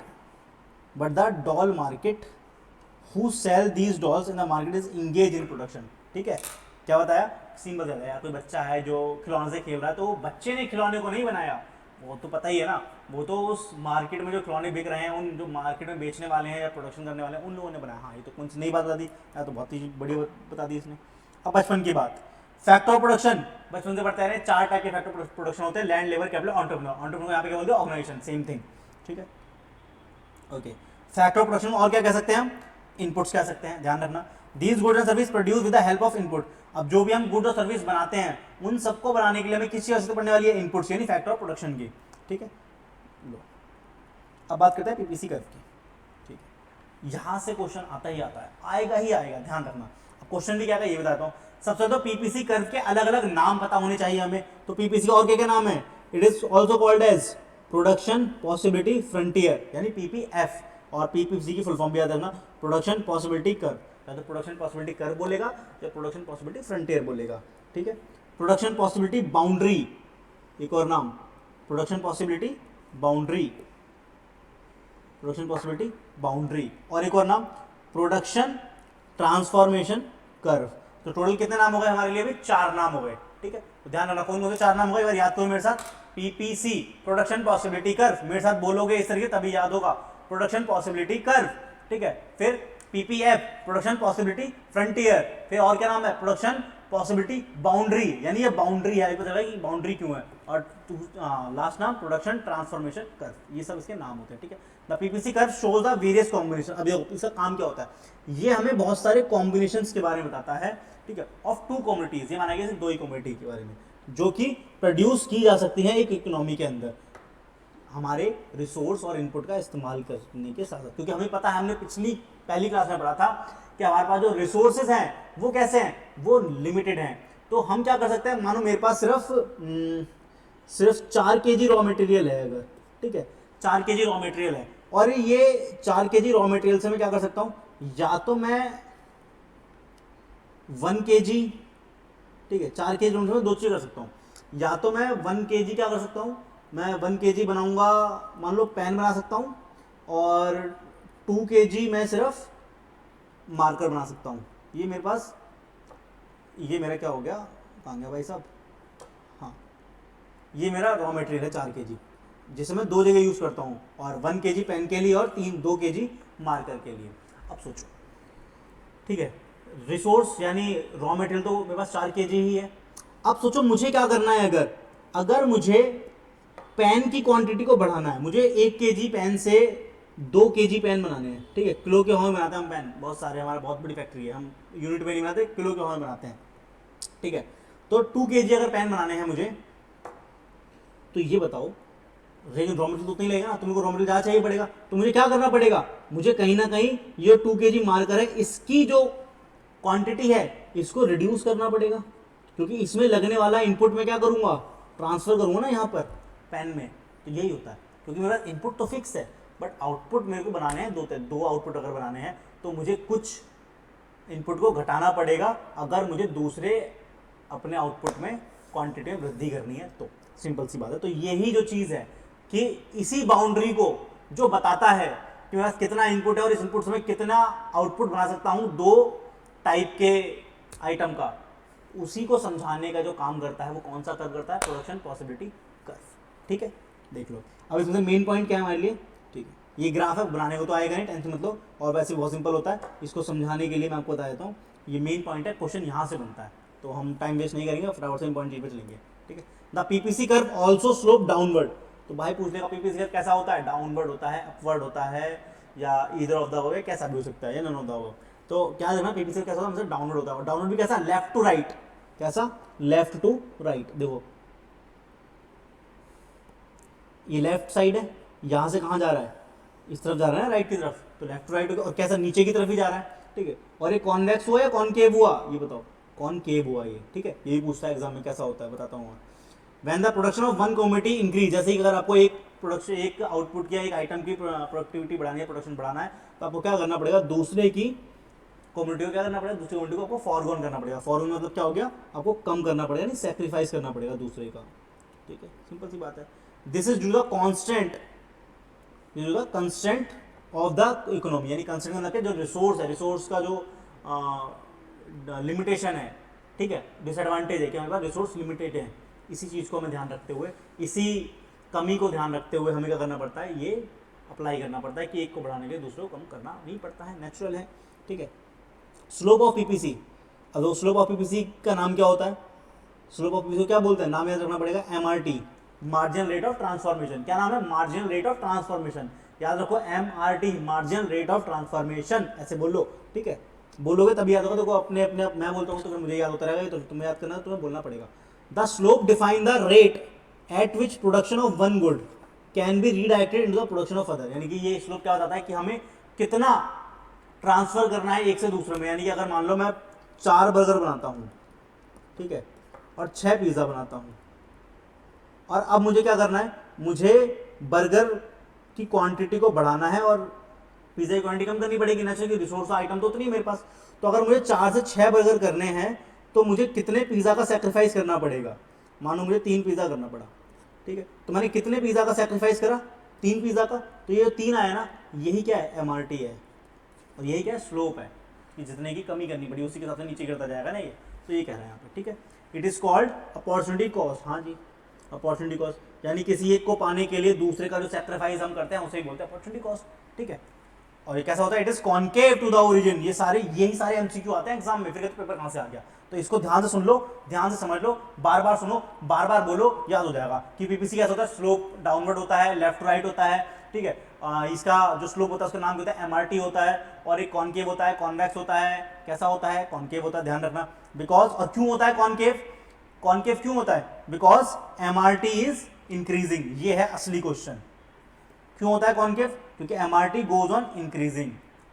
who sell these dolls in the market is engaged in production, ठीक है। क्या बताया? Simple है यार, कोई बच्चा है जो खिलौने से खेल रहा है, तो वो बच्चे ने खिलौने को नहीं बनाया, वो तो पता ही है ना, वो तो उस मार्केट में जो खिलौने बिक रहे हैं, उन जो मार्केट में बेचने वाले हैं या प्रोडक्शन करने वाले हैं, उन लोगों ने बनाया। हाँ, ये तो कौन सी नई बात बता दी यार, तो बहुत ही बड़ी बता दी इसने। अब बचपन की बात, फैक्ट ऑफ प्रोडक्शन, बचपन से पढ़ते हैं 4 टाइप के फैक्ट ऑफ प्रोडक्शन होते हैं: land, labour, capital, entrepreneur. Entrepreneur यहाँ पे क्या बोलते हैं? ऑर्गेनाइजेशन, सेम थिंग, ठीक है, ओके। फैक्ट ऑफ प्रोडक्शन और क्या कह सकते हैं हम? इनपुट्स कह सकते हैं, ध्यान रखना। These goods and service produce with the help of input. अब जो भी हम गुड और सर्विस बनाते हैं उन सबको बनाने के लिए हमें किसी आवश्यकता पड़ने वाली है, इनपुट्स यानी फैक्टर ऑफ प्रोडक्शन की। ठीक है, लो अब बात करते हैं पीपीसी कर्व की। ठीक है, यहां से क्वेश्चन आता ही आता है, आएगा ही आएगा, ध्यान रखना। अब क्वेश्चन भी क्या है ये बताता हूं। सबसे तो पीपीसी कर्व के अलग अलग नाम पता होने चाहिए हमें। तो पीपीसी का और क्या क्या नाम है? It is also called as production possibility frontier यानी पीपीएफ, और पीपीसी की फुल फॉर्म भी याद रखना, प्रोडक्शन पॉसिबिलिटी कर्व, या तो प्रोडक्शन पॉसिबिलिटी कर्व बोलेगा या प्रोडक्शन पॉसिबिलिटी फ्रंटियर बोलेगा। ठीक है, प्रोडक्शन पॉसिबिलिटी बाउंड्री, एक और नाम production possibility boundary, production possibility boundary, और एक और नाम प्रोडक्शन ट्रांसफॉर्मेशन कर्व। तो टोटल कितने नाम हो गए हमारे लिए? भी 4 नाम हो गए। ठीक है, तो ध्यान रखना कौन कौन से 4 नाम हो गए, याद करो मेरे साथ। पीपीसी प्रोडक्शन पॉसिबिलिटी कर्व, मेरे साथ बोलोगे इस तरीके तभी याद होगा, प्रोडक्शन पॉसिबिलिटी कर्व। ठीक है, फिर पीपीएफ प्रोडक्शन पॉसिबिलिटी फ्रंटियर, फिर और क्या नाम है? प्रोडक्शन पॉसिबिलिटी बाउंड्री, यानी ये बाउंड्री है, पता है कि बाउंड्री क्यों है, और लास्ट नाम प्रोडक्शन ट्रांसफॉर्मेशन कर्व। ये सब इसके नाम होते हैं। ठीक है, the PPC curve shows the various combination. अब देखो इसका काम क्या होता है, ये हमें बहुत सारे कॉम्बिनेशंस के बारे में बताता है। ठीक है, ऑफ 2 कम्युनिटीज, ये माना गया सिर्फ 2 ही कम्युनिटी के बारे में जो कि प्रोड्यूस की जा सकती है एक इकोनॉमी के अंदर, हमारे रिसोर्स और इनपुट का इस्तेमाल करने के साथ साथ। क्योंकि हमें पता है, हमने पिछली पहली क्लास में पढ़ा था कि हमारे पास जो रिसोर्सेज हैं वो कैसे हैं, वो लिमिटेड हैं। तो हम क्या कर सकते हैं, मानो मेरे पास सिर्फ 4 kg रॉ मटेरियल है अगर, ठीक है 4 kg रॉ मटेरियल है, और ये 4 kg रॉ मटेरियल से मैं क्या कर सकता हूँ, या तो मैं 1 kg, ठीक है 4 kg में 2 चीज़ कर सकता हूँ, या तो मैं 1 kg क्या कर सकता हूँ, मैं 1 kg बनाऊंगा, मान लो पेन बना सकता हूँ, और 2 kg मैं सिर्फ मार्कर बना सकता हूँ। ये मेरे पास, ये मेरा क्या हो गया, कहाँ गया भाई साहब, हाँ ये मेरा रॉ मटेरियल है 4 kg, जिसे मैं 2 जगह यूज़ करता हूँ, और 1 kg पेन के लिए और 2 kg मार्कर के लिए। अब सोचो, ठीक है रिसोर्स यानी रॉ मटेरियल तो मेरे पास 4 kg ही है। अब सोचो मुझे क्या करना है, अगर मुझे पेन की क्वांटिटी को बढ़ाना है, मुझे 1 kg पेन से 2 kg पेन बनाने हैं, ठीक है किलो के हॉल में बनाते हैं हम पेन, बहुत सारे, हमारा बहुत बड़ी फैक्ट्री है, हम यूनिट में नहीं बनाते, किलो के हॉल में बनाते हैं। ठीक है, तो 2 kg अगर पेन बनाने हैं मुझे, तो ये बताओ लेकिन रॉ मटेरियल तो उतना ही लगेगा ना, तुमको रॉ मटेरियल ज़्यादा चाहिए पड़ेगा, तो मुझे क्या करना पड़ेगा, मुझे कहीं ना कहीं ये 2 kg मार्कर है, इसकी जो क्वांटिटी है इसको रिड्यूस करना पड़ेगा, क्योंकि इसमें लगने वाला इनपुट में क्या करूंगा, ट्रांसफर करूंगा ना यहाँ पर पेन में। तो यही होता है, क्योंकि मेरा इनपुट तो फिक्स है, बट आउटपुट मेरे को बनाने हैं 2 आउटपुट अगर बनाने हैं, तो मुझे कुछ इनपुट को घटाना पड़ेगा अगर मुझे दूसरे अपने आउटपुट में क्वांटिटी में वृद्धि करनी है। तो सिंपल सी बात है। तो यही जो चीज़ है कि इसी बाउंड्री को जो बताता है कि मेरे पास कितना इनपुट है और इस इनपुट से मैं कितना आउटपुट बना सकता हूँ 2 टाइप के आइटम का, उसी को समझाने का जो काम करता है वो कौन सा कर्व करता है, प्रोडक्शन पॉसिबिलिटी कर्व। ठीक है, देख लो अब इसमें मेन पॉइंट क्या है हमारे लिए। ठीक है, ये ग्राफ है, बनाने को तो आएगा नहीं, टेंशन मतलब, और वैसे बहुत सिंपल होता है, इसको समझाने के लिए मैं आपको बता देता हूँ, ये मेन पॉइंट है, क्वेश्चन यहाँ से बनता है, तो हम टाइम वेस्ट नहीं करेंगे, फटाफट से पॉइंट पे चलेंगे। ठीक है, the PPC curve also slope downward. तो भाई पूछ लेगा पीपीसी कर्व कैसा होता है, डाउनवर्ड होता है, अपवर्ड होता है, या ईदर ऑफ द अबव, कैसा भी हो सकता है, या नन ऑफ द अबव। तो क्या देखना पीपीसी कैसा होता है, मतलब डाउनवर्ड होता है, डाउनवर्ड भी कैसा, लेफ्ट टू राइट, कैसा लेफ्ट टू राइट। देखो ये लेफ्ट साइड है, यहां से कहां जा रहा है, इस तरफ जा रहा है राइट की तरफ, तो लेफ्ट टू राइट होगा, और कैसा नीचे की तरफ ही जा रहा है। ठीक है, और ये कॉन्वेक्स हुआ या कॉनकेव हुआ, ये बताओ, कॉनकेव हुआ ये। ठीक है, ये भी पूछता है एग्जाम में कैसा होता है, बताता हूँ। When the production of one commodity increase, जैसे कि अगर आपको एक प्रोडक्शन, एक आउटपुट की, एक आइटम की प्रोडक्टिविटी बढ़ानी है, प्रोडक्शन बढ़ाना है, तो आपको क्या करना पड़ेगा, दूसरे की कम्युनिटी को क्या करना पड़ेगा, दूसरी कम्युनिटी को आपको फॉरगॉन करना पड़ेगा। फॉरगॉन मतलब क्या हो गया, आपको कम करना पड़ेगा, नहीं सेक्रीफाइस करना पड़ेगा दूसरे का। ठीक है, सिंपल सी बात है। This is due the constant, due the constant of the economy, यानी कंस्टेंट मतलब जो रिसोर्स है, रिसोर्स का जो लिमिटेशन है। ठीक है, डिसएडवांटेज है कि हमारे पास रिसोर्स लिमिटेड है, इसी चीज़ को हमें ध्यान रखते हुए, इसी कमी को ध्यान रखते हुए हमें क्या करना पड़ता है, ये अप्लाई करना पड़ता है कि एक को बढ़ाने के लिए दूसरे को कम करना नहीं पड़ता है, नेचुरल है। ठीक है, स्लोप ऑफ पीपीसी, अब स्लोप ऑफ पीपीसी का नाम क्या होता है, स्लोप ऑफ पीपीसी क्या बोलते हैं, नाम याद रखना पड़ेगा, MRT, marginal rate of transformation. क्या नाम है, मार्जिनल रेट ऑफ ट्रांसफॉर्मेशन, याद रखो MRT, marginal rate of transformation, ऐसे बोल लो। ठीक है, बोलोगे तभी याद होगा, देखो अपने अपने मैं बोलता हूँ तो फिर मुझे याद होता रहेगा, तो तुम्हें याद करना है, तुम्हें बोलना पड़ेगा। The slope define the rate at which production of one good can be redirected into the production of other. यानी कि ये स्लोप क्या बताता है कि हमें कितना ट्रांसफर करना है एक से दूसरे में। यानी कि अगर मान लो मैं 4 बर्गर बनाता हूँ, ठीक है, और 6 पिज़्ज़ा बनाता हूँ, और अब मुझे क्या करना है, मुझे बर्गर की क्वांटिटी को बढ़ाना है और पिज़्ज़ा की क्वांटिटी कम करनी पड़ेगी ना, चाहिए रिसोर्स आइटम तो उतनी है मेरे पास। तो अगर मुझे 4 से 6 बर्गर करने हैं तो मुझे कितने पिज़्ज़ा का सेक्रीफाइस करना पड़ेगा। मानो मुझे 3 पिज़्ज़ा करना पड़ा, ठीक है, तो मैंने कितने पिज़्ज़ा का सेक्रीफाइस करा, 3 पिज़्ज़ा का। तो ये 3 आया ना, यही क्या है, MRT है, और यही क्या है, स्लोप है, कि जितने की कमी करनी पड़ी उसी के साथ नीचे गिरता जाएगा ना ये। तो ये कह रहे हैं यहाँ पे, ठीक है। It is called opportunity cost. हाँ जी, अपॉर्चुनिटी कॉस्ट, यानी किसी एक को पाने के लिए दूसरे का जो सेक्रीफाइस हम करते हैं उसे ही बोलते हैं अपॉर्चुनिटी कॉस्ट, ठीक है। और ये कैसा होता है, it is concave to the origin. ये सारे यही सारे एमसीक्यू आते हैं एग्जाम में, फिर पेपर कहाँ से आ गया। तो इसको ध्यान से सुन लो, ध्यान से समझ लो, बार बार सुनो, बार बार बोलो, याद हो जाएगा कि पीपीसी कैसा होता है, स्लोप डाउनवर्ड होता है, लेफ्ट राइट होता है, ठीक है। इसका जो स्लोप होता है उसका नाम होता है एमआरटी होता है, और एक कॉन्केव होता है, कॉन्वेक्स होता है। कैसा होता है, कॉन्केव होता है, ध्यान रखना। बिकॉज, और क्यों होता है कॉन्केव, कॉन्केव क्यों होता है, बिकॉज एमआरटी इज इंक्रीजिंग। ये है असली क्वेश्चन, क्यों होता है कॉन्केव, क्योंकि एमआरटी गोज ऑन इंक्रीजिंग,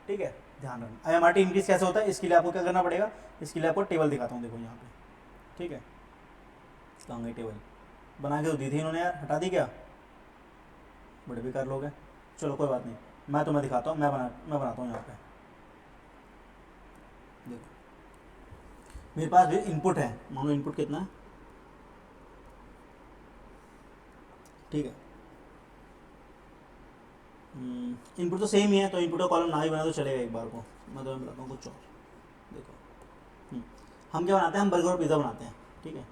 ठीक है, ध्यान रखना। एमआरटी इंक्रीज कैसे होता है, इसके लिए आपको क्या करना पड़ेगा, इसके लिए आपको टेबल दिखाता हूँ, देखो यहाँ पे, ठीक है। कहाँ गई टेबल, बना के तो दी थी इन्होंने यार, हटा दी क्या, बड़े बेकार लोग हैं। चलो कोई बात नहीं, मैं तुम्हें दिखाता हूँ, मैं बनाता हूँ यहाँ पे। देखो मेरे पास भी इनपुट है, मानो इनपुट कितना है, ठीक है। इनपुट तो सेम ही है, तो इनपुट का कॉलम ना ही बना तो चलेगा एक बार को। मैं तो बताता हूँ कुछ और, देखो। हम क्या बनाते हैं, हम बर्गर और पिज़्ज़ा बनाते हैं, ठीक है।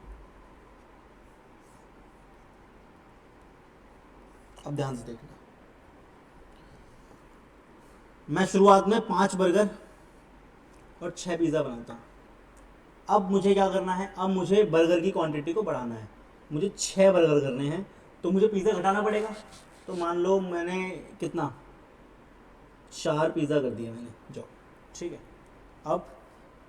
अब ध्यान से देखना, मैं शुरुआत में 5 बर्गर और 6 पिज़्ज़ा बनाता हूँ। अब मुझे क्या करना है, अब मुझे बर्गर की क्वांटिटी को बढ़ाना है, मुझे 6 बर्गर करने हैं, तो मुझे पिज़्ज़ा घटाना पड़ेगा। तो मान लो मैंने कितना, 4 पिज़्ज़ा कर दिया मैंने, जो, ठीक है। अब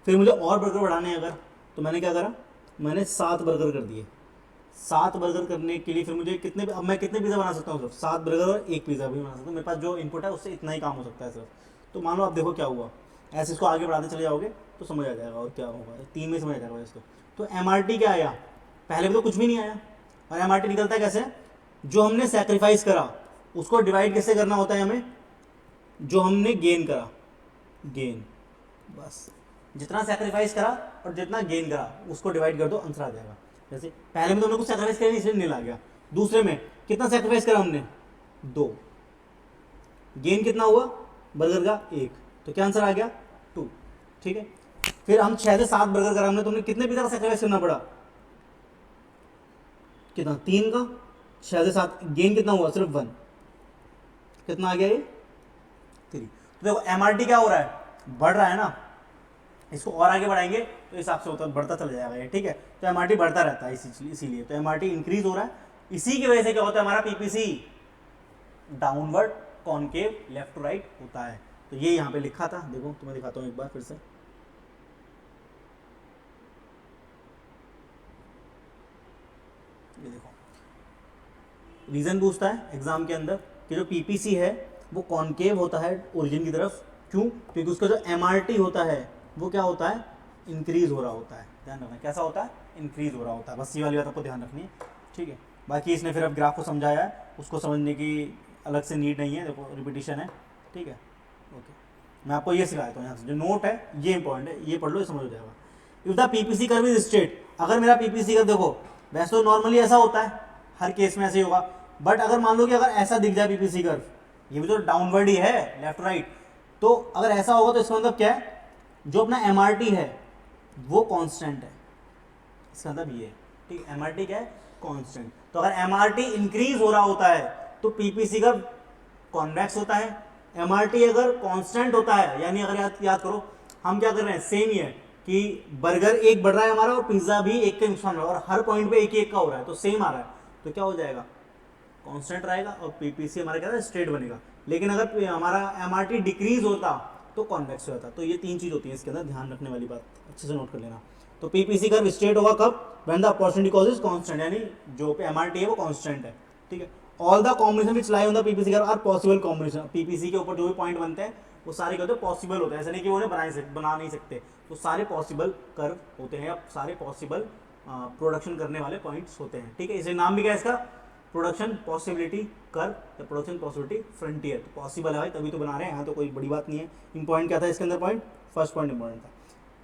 फिर मुझे और बर्गर बढ़ाने हैं अगर, तो मैंने क्या करा, मैंने 7 बर्गर कर दिए। 7 बर्गर करने के लिए फिर मुझे कितने, अब मैं कितने पिज़्ज़ा बना सकता हूँ, सिर्फ 7 बर्गर और 1 पिज़्ज़ा भी बना सकता हूँ। मेरे पास जो इनपुट है उससे इतना ही काम हो सकता है सिर्फ। तो मान लो आप देखो क्या हुआ, ऐसे इसको आगे बढ़ाते चले जाओगे तो समझ आ जाएगा, और क्या होगा 3 में समझ आ जाएगा इसको। तो एमआरटी क्या आया, पहले भी तो कुछ भी नहीं आया, और एमआरटी निकलता है कैसे, जो हमने सेक्रीफाइस करा उसको डिवाइड कैसे करना होता है हमें, जो हमने गेन करा, गेन, बस जितना सेक्रीफाइस करा और जितना गेन करा उसको डिवाइड कर दो, आंसर आ जाएगा। जैसे पहले में तो हमने कुछ सेक्रीफाइस किया नहीं, इसलिए नील आ गया। दूसरे में कितना सेक्रीफाइस करा हमने, 2, गेन कितना हुआ बर्गर का 1, तो क्या आंसर आ गया 2, ठीक है। फिर हम 6 से 7 बर्गर करा हमने, तो हमने कितने पिज़्ज़ा का सेक्रीफाइस करना पड़ा, कितना, 3 का, 6 से 7, गेन कितना हुआ सिर्फ 1, कितना आ गया ये 3। तो देखो एमआरटी क्या हो रहा है, बढ़ रहा है ना, इसको और आगे बढ़ाएंगे तो हिसाब से होता बढ़ता चला जाएगा ये, ठीक है। तो एमआरटी बढ़ता रहता है इसीलिए तो एमआरटी इंक्रीज हो रहा है। इसी की वजह से क्या होता है, हमारा PPC downward concave left to right होता है। तो ये यहाँ पे लिखा था, देखो तुम्हें दिखाता हूँ एक बार फिर से। ये देखो, रीजन पूछता है एग्जाम के अंदर कि जो पीपीसी है वो कॉनकेव होता है ओरिजिन की तरफ, क्यों, क्योंकि उसका जो एमआरटी होता है वो क्या होता है, इंक्रीज हो रहा होता है। ध्यान रखना कैसा होता है, इंक्रीज हो रहा होता है, बस ये वाली बात आपको ध्यान रखनी है, ठीक है। बाकी इसने फिर अब ग्राफ को समझाया है, उसको समझने की अलग से नीड नहीं है, देखो रिपीटिशन है, ठीक है, ओके। मैं आपको ये सिखाता हूँ, यहाँ से जो नोट है ये इंपॉर्टेंट है, ये पढ़ लो, ये समझ हो जाएगा। If the PPC curve is straight, अगर मेरा पीपीसी कर्व देखो, वैसे तो नॉर्मली ऐसा होता है, हर केस में ऐसे ही होगा, बट अगर मान लो कि अगर ऐसा दिख जाए पीपीसी कर्व, ये भी तो डाउनवर्ड ही है, लेफ्ट राइट, तो अगर ऐसा होगा तो इसका मतलब क्या है, जो अपना एमआरटी है वो कांस्टेंट है, इसका मतलब ये, ठीक है। एमआरटी क्या है, कांस्टेंट। तो अगर एमआरटी इंक्रीज हो रहा होता है तो पीपीसी का कॉन्वेक्स होता है। एमआरटी अगर कांस्टेंट होता है, यानी अगर याद करो हम क्या कर रहे हैं, सेम ही है कि बर्गर 1 बढ़ रहा है हमारा और पिज्जा भी 1 का नुकसान हो रहा है, और हर पॉइंट पे 1 1 का हो रहा है, तो सेम आ रहा है, तो क्या हो जाएगा, कांस्टेंट रहेगा, और पीपीसी हमारा क्या है, स्ट्रेट बनेगा। लेकिन अगर हमारा एमआरटी डिक्रीज होता तो कॉन्वेक्स हो जाता। तो ये 3 चीज़ होती है इसके अंदर, ध्यान रखने वाली बात, अच्छे से नोट कर लेना। तो पीपीसी कर्व स्ट्रेट होगा कब, when the opportunity cost is constant, यानी जो एमआरटी है वो कांस्टेंट है, ठीक है। All the combination which lie on the PPC curve are possible combination, PPC के ऊपर जो भी पॉइंट बनते हैं वो सारे क्या होते हैं, पॉसिबल होते हैं, ऐसा नहीं कि वो उन्हें बना नहीं सकते, तो सारे पॉसिबल कर्व होते हैं या सारे पॉसिबल प्रोडक्शन करने वाले पॉइंट्स होते हैं, ठीक है। इसे नाम भी क्या है इसका, प्रोडक्शन पॉसिबिलिटी कर्व या प्रोडक्शन पॉसिबिलिटी फ्रंटियर। तो पॉसिबल है भाई तभी तो बना रहे हैं, यहाँ तो कोई बड़ी बात नहीं है। इंपॉर्टेंट क्या था इसके अंदर पॉइंट, फर्स्ट पॉइंट इंपॉर्टेंट था,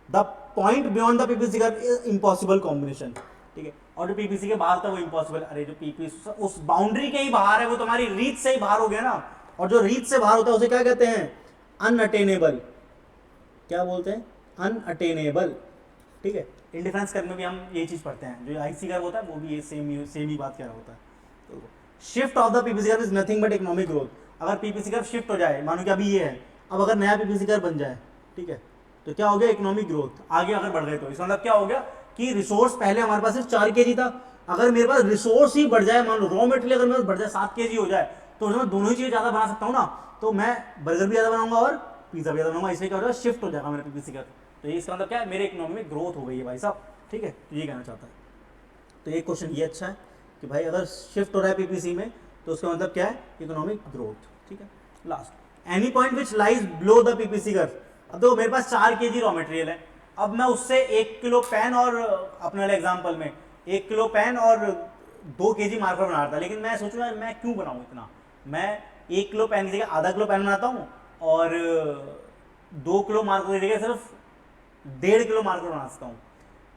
the point beyond the PPC curve is impossible combination, ठीक है। और जो पीपीसी के बाहर था वो इम्पॉसिबल, अरे जो पीपीसी उस बाउंड्री के ही बाहर है वो तुम्हारी रीच से ही बाहर हो गया ना, और जो रीच से बाहर होता है उसे क्या कहते हैं, अनअटेनेबल, क्या बोलते हैं, अनअटेनेबल, ठीक है। इंडिफरेंस कर्व में भी हम ये चीज पढ़ते हैं, जो आईसी कर्व होता है वो भी ये सेम ही बात कह रहा होता है। तो shift of the PPC curve is nothing but economic growth, अगर पीपीसी कर्व शिफ्ट हो जाए, मानो कि अभी ये है, अब अगर नया पीपीसी कर्व बन जाए, ठीक है, तो क्या हो गया, इकोनॉमिक ग्रोथ, आगे अगर बढ़ गए तो इसका मतलब क्या हो गया कि रिसोर्स पहले हमारे पास सिर्फ 4 kg था, अगर मेरे पास रिसोर्स ही बढ़ जाए, मान लो रॉ मटेरियल अगर मेरे पास बढ़ जाए 7 kg हो जाए, तो उसमें दोनों ही चीजें ज्यादा बना सकता हूँ ना, तो मैं बर्गर भी ज्यादा बनाऊंगा और पिज्जा भी ज्यादा बनाऊंगा, इसलिए क्या हो जाएगा, शिफ्ट हो जाएगा मेरा पीपीसी कर्व। तो ये इसका मतलब क्या है, मेरे इकोनॉमी में ग्रोथ हो गई है भाई साहब, ठीक है, तो ये कहना चाहता है। तो ये क्वेश्चन ये अच्छा है कि भाई अगर शिफ्ट हो रहा है पीपीसी में तो उसका मतलब क्या है, इकोनॉमिक ग्रोथ, ठीक है। Last, any point which lies below the PPC curve, अब देखो मेरे पास 4 kg रॉ मटेरियल है, अब मैं उससे 1 किलो पेन और अपने वाले एग्जाम्पल में 1 किलो पेन और 2 kg मार्कर बना रहा था, लेकिन मैं सोचूंगा मैं क्यों बनाऊं इतना, मैं 1 किलो पेन की जगह आधा किलो पेन बनाता हूँ और 2 किलो मार्कर की जगह सिर्फ 1.5 किलो मार्कर बना सकता हूँ।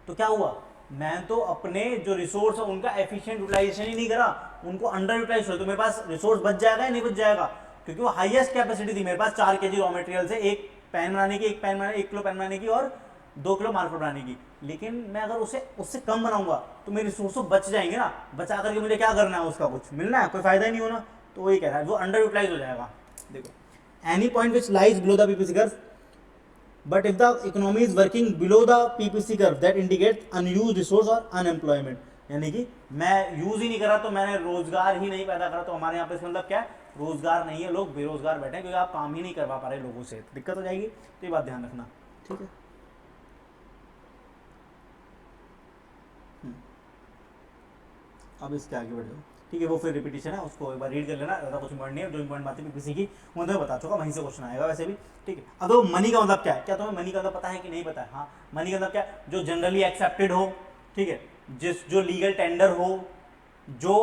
तो क्या हुआ, मैं तो अपने जो रिसोर्स है उनका एफिशिएंट यूटिलाइजेशन ही नहीं करा, उनको अंडर यूटिलाइज हो, तो मेरे पास रिसोर्स बच जाएगा या नहीं बच जाएगा, क्योंकि वो हाईएस्ट कैपेसिटी थी मेरे पास 4 kg रॉ मटेरियल से, एक पेन बनाने की, 1 किलो पेन बनाने की और 2 किलो मार्कर बनाने की। लेकिन मैं अगर उसे उससे कम बनाऊंगा तो मेरे रिसोर्स तो बच जाएंगे ना, बचा करके मुझे क्या करना है, उसका कुछ मिलना है, कोई फायदा ही नहीं होना, तो वही कह रहा है वो अंडर यूटिलाइज हो जाएगा। देखो, any point which lies below the PPC curve, but if the economy is working below the PPC curve that indicates unused resource or unemployment, यानी कि मैं यूज ही नहीं करा तो मैंने रोजगार ही नहीं पैदा करा, तो हमारे यहाँ पे इसका मतलब क्या है, रोजगार नहीं है, लोग बेरोजगार बैठे हैं क्योंकि आप काम ही नहीं करवा पा रहे लोगों से, दिक्कत हो जाएगी, तो ये बात ध्यान रखना, ठीक है। अब इसके आगे बढ़ जाओ, ठीक है, वो फिर रिपीटिशन है, उसको एक बार रीड कर लेना, ज़्यादा कुछ इंपॉर्टेंट नहीं है, जो इंपॉर्टेंट बातें पीपीसी की वो मैं बता चुका, वहीं से क्वेश्चन आएगा वैसे भी, ठीक है। अब तो मनी का मतलब क्या है, क्या तुम्हें मनी का मतलब पता है कि नहीं पता है, हाँ, मनी का मतलब क्या है, जो जनरली एक्सेप्टेड हो, ठीक है, जो लीगल टेंडर हो, जो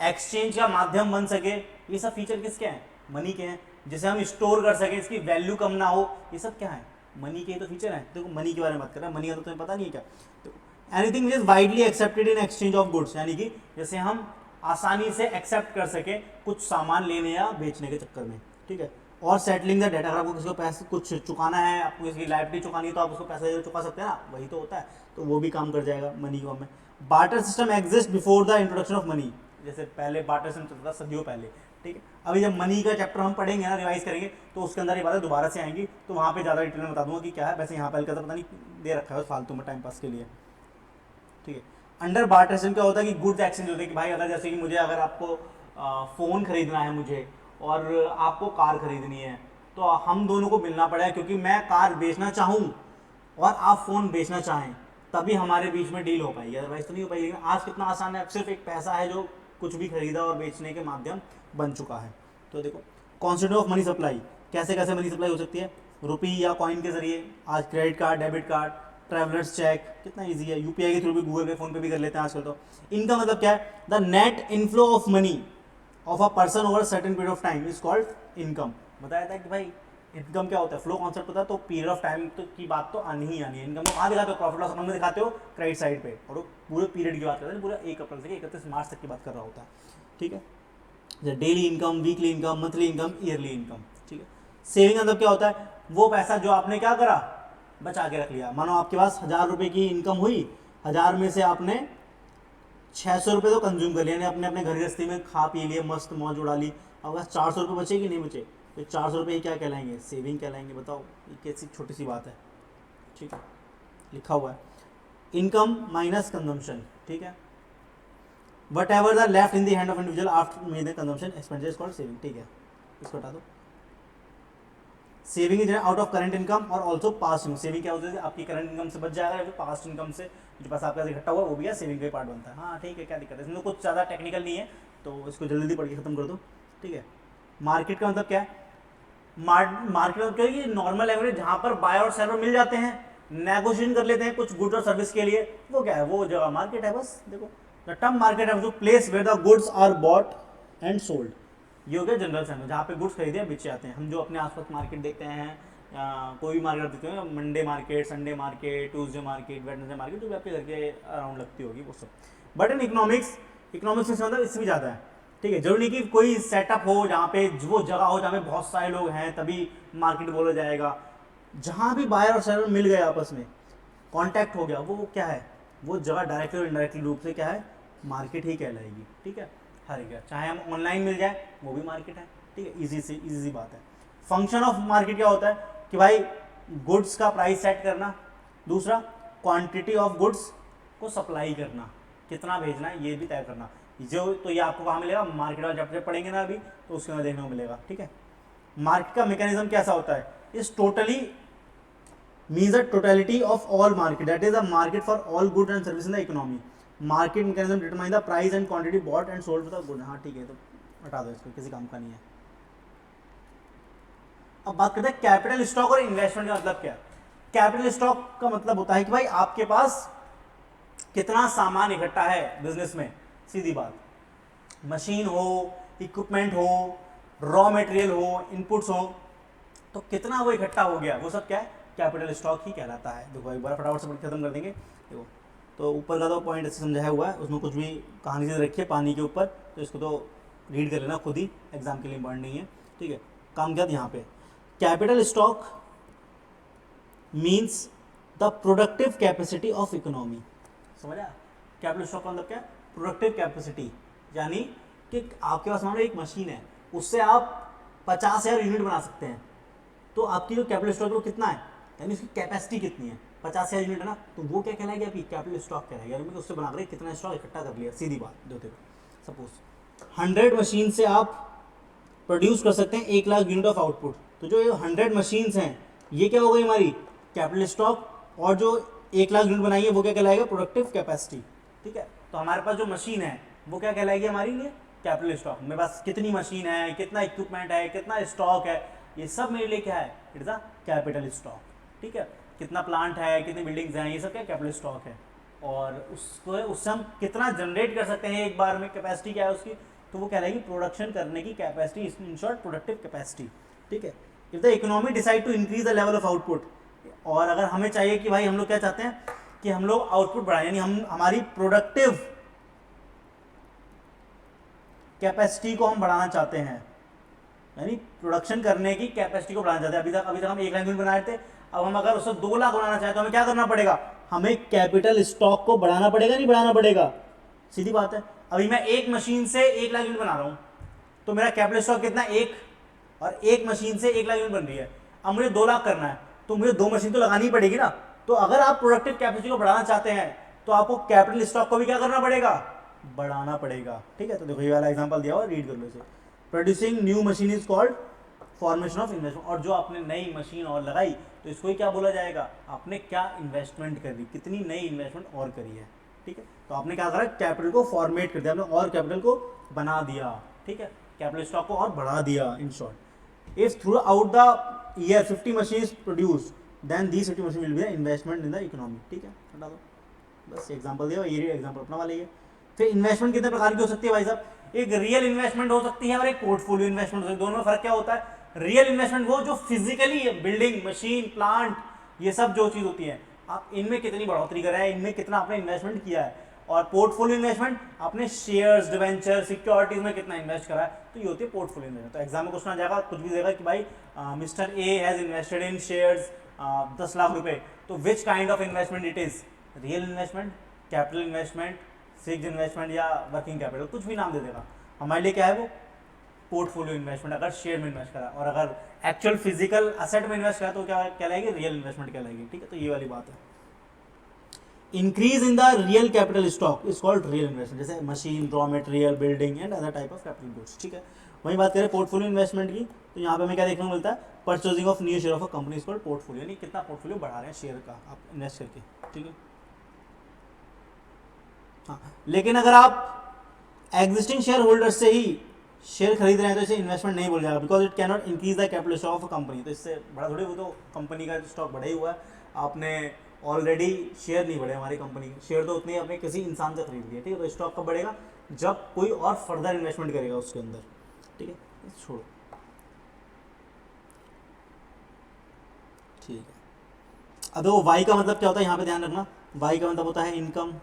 एक्सचेंज का माध्यम बन सके, ये सब फीचर किसके हैं, मनी के हैं, जिसे हम स्टोर कर सके, इसकी वैल्यू कम ना हो, ये सब क्या है, मनी के ही तो फीचर हैं। देखो मनी के बारे में बात कर रहे हैं, मनी का तो तुम्हें पता नहीं है क्या, तो anything which is widely accepted in exchange of goods, यानी कि जैसे हम आसानी से एक्सेप्ट कर सके कुछ सामान लेने या बेचने के चक्कर में, ठीक है। और सेटलिंग द डेट, अगर आपको किसी को पैसे कुछ चुकाना है, आपको किसी की लाइबिलिटी चुकानी है तो आप उसको पैसे चुका सकते हैं ना, वही तो होता है, तो वो भी काम कर जाएगा मनी को हमें। Barter system exist before the introduction of money, जैसे पहले बार्टर सिस्टम चलता था सदियों पहले, ठीक है। अभी जब मनी का चैप्टर हम पढ़ेंगे ना, रिवाइज करेंगे, तो उसके अंदर ये बातें दोबारा से आएंगी, तो वहाँ पे ज़्यादा डिटेल में बता दूंगा कि क्या है, वैसे यहाँ पे हल्का सा पता नहीं दे रखा है फालतू में टाइम पास के लिए, ठीक है। अंडर बार्टर सिस्टम क्या होता है कि गुड्स एक्सचेंज होते हैं, कि भाई अगर जैसे कि मुझे, अगर आपको फ़ोन खरीदना है मुझे और आपको कार खरीदनी है, तो हम दोनों को मिलना पड़ेगा, क्योंकि मैं कार बेचना चाहूँ और आप फ़ोन बेचना चाहें, तभी हमारे बीच में डील हो पाएगी, अदरवाइज तो नहीं हो पाएगी। आज कितना आसान है, सिर्फ एक पैसा है जो कुछ भी खरीदा और बेचने के माध्यम बन चुका है। तो देखो, कॉन्सेप्ट ऑफ मनी सप्लाई, कैसे कैसे मनी सप्लाई हो सकती है, रुपी या कॉइन के जरिए, आज credit card, debit card, travellers cheque, कितना इजी है, यूपीआई के थ्रू भी, गूगल पे, फोन पे भी कर लेते हैं आजकल तो। इनका मतलब क्या है, the net inflow of money of a person over certain period of time is called income. बताया था कि भाई इनकम क्या होता है, फ्लो कॉन्सेप्ट होता है, तो पीरियड ऑफ टाइम तो की बात तो आनी ही आनी है। इनकम को कहाँ दिखाते हो, प्रॉफिट लॉस अकाउंट में दिखाते हो, क्रेडिट साइड पे, और पूरे पीरियड की बात करते हैं, पूरा 1 अप्रैल से 31 मार्च तक की बात कर रहा होता है, ठीक है। Daily income, weekly income, monthly income, yearly income, ठीक है। सेविंग मतलब क्या होता है, वो पैसा जो आपने क्या करा, बचा के रख लिया। मानो आपके पास 1000 रुपये की इनकम हुई, 1000 में से आपने 600 रुपये तो कंज्यूम कर लिया, अपने अपने घर गृहस्थी में खा पी लिए, मस्त मौज उड़ा ली, अब बस 400 रुपये बचे कि नहीं बचे, तो 400 रुपये ही क्या कहलाएंगे, सेविंग कहलाएंगे। बताओ ये कैसी छोटी सी बात है, ठीक है, लिखा हुआ है इनकम माइनस कंजम्पशन, ठीक है। What ever the left in the hand of individual after made the consumption expenditure is called saving, ठीक है, इसको हटा दो। Saving is out of current income और ऑल्सो पास्ट इनकम। सेविंग क्या होती है, आपकी करंट इनकम से बच जाएगा या फिर पास्ट इनकम से जो पैसा आपका इकट्ठा हुआ वो भी है सेविंग का पार्ट बनता है। हाँ ठीक है, क्या दिक्कत है इसमें, कुछ ज़्यादा टेक्निकल नहीं है, तो इसको जल्दी जल्दी पढ़ के खत्म कर दो। ठीक है, मार्केट का मतलब क्या है, मार्केट मतलब क्या है कि नॉर्मल एवरेज जहाँ पर बायर और सेलर मिल जाते हैं, नेगोशिएशन कर लेते हैं कुछ गुड और सर्विस के लिए, वो क्या है, वो जगह मार्केट है। बस देखो, द टर्म मार्केट है जो place where the goods are bought and sold. ये हो गया जनरल सेंस, जहाँ पे गुड्स खरीदे बेचे जाते हैं। हम जो अपने आसपास मार्केट देखते हैं, कोई भी मार्केट देखते हैं, Monday market, Sunday market, Tuesday market, Wednesday market, जो भी आपके घर के अराउंड लगती होगी वो सब। बट इन इकोनॉमिक्स, इकोनॉमिक्स में मतलब इससे भी ज़्यादा है। ठीक है, जरूरी नहीं कि कोई सेटअप हो जहाँ पे वो जगह हो जहाँ पे बहुत सारे लोग हैं तभी मार्केट बोला जाएगा। जहाँ भी बायर और सेलर मिल गए आपस में, कांटेक्ट हो गया, वो क्या है, वो जगह डायरेक्टली और इनडायरेक्टली रूप से क्या है, मार्केट ही कहलाएगी। ठीक है, हर एक, चाहे हम ऑनलाइन मिल जाए वो भी मार्केट है। ठीक है, इजी सी बात है। फंक्शन ऑफ मार्केट क्या होता है कि भाई गुड्स का प्राइस सेट करना, दूसरा क्वांटिटी ऑफ गुड्स को सप्लाई करना, कितना भेजना है ये भी तय करना। जो तो ये आपको कहाँ मिलेगा, मार्केट वाला चैप्टर पढ़ेंगे ना अभी, तो उसके अंदर देखने को मिलेगा। ठीक है, मार्केट का मैकेनिज्म कैसा होता है, इस totally means the totality of all market, that is a market for all goods and services in the economy. Market mechanism determine the price and quantity bought and sold for the good। हाँ ठीक है, तो हटा दो इसको, किसी काम का नहीं है। अब बात करते हैं कैपिटल स्टॉक और इन्वेस्टमेंट का मतलब क्या है। कैपिटल स्टॉक का मतलब होता है कि भाई आपके पास कितना सामान इकट्ठा है बिजनेस में, सीधी बात, मशीन हो, इक्विपमेंट हो, रॉ मटेरियल हो, इनपुट्स हो, तो कितना वो इकट्ठा हो गया, वो सब क्या है, कैपिटल स्टॉक ही कहलाता है। देखो एक बार फटाफट से खत्म कर देंगे। देखो तो ऊपर का तो पॉइंट ऐसे समझाया हुआ है, उसमें कुछ भी कहानी से रखी है पानी के ऊपर, तो इसको तो रीड कर लेना खुद ही, एग्जाम के लिए इम्पॉर्टेंट नहीं है। ठीक है, काम क्या था यहाँ पे, capital stock means the productive capacity of economy. समझा, कैपिटल स्टॉक का मतलब क्या, प्रोडक्टिव कैपेसिटी, यानी कि आपके पास मान लो एक मशीन है, उससे आप 50,000 यूनिट बना सकते हैं, तो आपकी जो कैपिटल स्टॉक वो कितना है, यानी उसकी कैपेसिटी कितनी है, 50,000 यूनिट है ना, तो वो क्या कहलाएगी, आपकी कैपिटल स्टॉक कहलाएगी। यानी उससे बना कर कितना स्टॉक इकट्ठा कर लिया, सीधी बात। दो सपोज 100 मशीन से आप प्रोड्यूस कर सकते हैं 1 लाख यूनिट ऑफ आउटपुट, तो जो ये 100 मशीन्स हैं ये क्या हो गई हमारी कैपिटल स्टॉक, और जो 1 लाख यूनिट बनाई है वो क्या कहलाएगा, प्रोडक्टिव कैपेसिटी। ठीक है, तो हमारे पास जो मशीन है वो क्या कहलाएगी हमारी लिए, कैपिटल स्टॉक। मेरे पास कितनी मशीन है, कितना इक्विपमेंट है, कितना स्टॉक है, ये सब मेरे लिए क्या है, it is a capital stock. ठीक है, कितना प्लांट है, कितनी बिल्डिंग्स हैं, ये सब क्या कैपिटल स्टॉक है। और उससे हम कितना जनरेट कर सकते हैं एक बार में, कैपेसिटी क्या है उसकी, तो वो कहलाएगी प्रोडक्शन करने की capacity, in short productive capacity. ठीक है, if the economy decide to increase the level of output, और अगर हमें चाहिए कि भाई हम लोग क्या चाहते हैं कि हम लोग आउटपुट बढ़ाएं, यानी हम हमारी प्रोडक्टिव कैपेसिटी को हम बढ़ाना चाहते हैं, यानी प्रोडक्शन करने की कैपेसिटी को बढ़ाना चाहते हैं। अभी तक हम 1 लाख यूनिट बनाए थे, अब हम अगर उससे 2 लाख बनाना चाहते तो हमें क्या करना पड़ेगा, हमें कैपिटल स्टॉक को बढ़ाना पड़ेगा, नहीं बढ़ाना पड़ेगा, सीधी बात है। अभी मैं एक मशीन से 1 लाख यूनिट बना रहा हूं, तो मेरा कैपिटल स्टॉक कितना, 1, और एक मशीन से 1 लाख यूनिट बन रही है। अब मुझे 2 लाख करना है, तो मुझे 2 मशीन तो लगानी पड़ेगी ना। तो अगर आप प्रोडक्टिव कैपेसिटी को बढ़ाना चाहते हैं तो आपको कैपिटल स्टॉक को भी क्या करना पड़ेगा, बढ़ाना पड़ेगा। ठीक है, तो देखो ये वाला एग्जांपल दिया हुआ, रीड कर लो इसे। Producing new machine is called formation of investment, और जो आपने नई मशीन और लगाई तो इसको ही क्या बोला जाएगा, आपने क्या इन्वेस्टमेंट करी, कितनी नई इन्वेस्टमेंट और करी है। ठीक है, तो आपने क्या करा, कैपिटल को फॉर्मेट कर दिया आपने, और कैपिटल को बना दिया। ठीक है, कैपिटल स्टॉक को और बढ़ा दिया, in short. If throughout the year 50 machine produce, then these 50 machine will be investment in the economy. ठीक है, हटा दो, बस एग्जाम्पल दिया, ये एग्जाम्पल अपना वाला ही है। फिर इन्वेस्टमेंट कितने प्रकार की हो सकती है भाई साहब, एक रियल इन्वेस्टमेंट हो सकती है और एक पोर्टफोलियो इन्वेस्टमेंट हो सकती है। दोनों में फर्क क्या होता है, रियल इन्वेस्टमेंट वो जो फिजिकली बिल्डिंग, मशीन, प्लांट, ये सब जो चीज होती है, आप इनमें कितनी बढ़ोतरी करा है, इनमें कितना आपने इन्वेस्टमेंट किया है। और पोर्टफोलियो इन्वेस्टमेंट आपने शेयर्स, डिवेंचर, सिक्योरिटीज में कितना इन्वेस्ट करा है, तो ये होती है पोर्टफोलियो इन्वेस्टमेंट। तो एग्जाम में क्वेश्चन आ जाएगा, कुछ भी देगा कि भाई mister A has invested in shares 10 lakh रुपए, तो which kind of investment it is, real investment, capital investment, fixed investment या वर्किंग कैपिटल, कुछ भी नाम दे देगा। हमारे लिए क्या है वो, पोर्टफोलियो इन्वेस्टमेंट, अगर शेयर में इन्वेस्ट करा। और अगर एक्चुअल फिजिकल असेट में इन्वेस्ट करा तो क्या कहलाएगी, रियल इन्वेस्टमेंट कहलाएगी। ठीक है, तो ये वाली बात है। Increase in the real capital stock is called real investment, जैसे machine, raw material, building and other type of capital goods, ठीक है। वहीं बात करें पोर्टफोलियो इन्वेस्टमेंट की, तो यहाँ पे हमें क्या देखने को मिलता है, purchasing of new share of a company is called portfolio, यानी कितना पोर्टफोलियो बढ़ा रहे हैं शेयर का आप इन्वेस्ट करके, ठीक है। हाँ, लेकिन अगर आप एग्जिस्टिंग शेयर होल्डर से ही शेयर खरीद रहे हैं तो इसे इन्वेस्टमेंट नहीं बोल जाएगा, because it can not increase the capital stock of company, तो इससे बड़ा थोड़ी, वो तो कंपनी का स्टॉक बढ़ा ही हुआ है, आपने ऑलरेडी शेयर नहीं बढ़े हमारी कंपनी के, शेयर तो उतने अपने किसी इंसान से खरीद लिए, ठीक है। तो स्टॉक कब बढ़ेगा, जब कोई और फर्दर इन्वेस्टमेंट करेगा उसके अंदर, ठीक है। छोड़ो, ठीक है। अब देखो वाई का मतलब क्या होता है, यहाँ पे ध्यान रखना, वाई का मतलब होता है इनकम,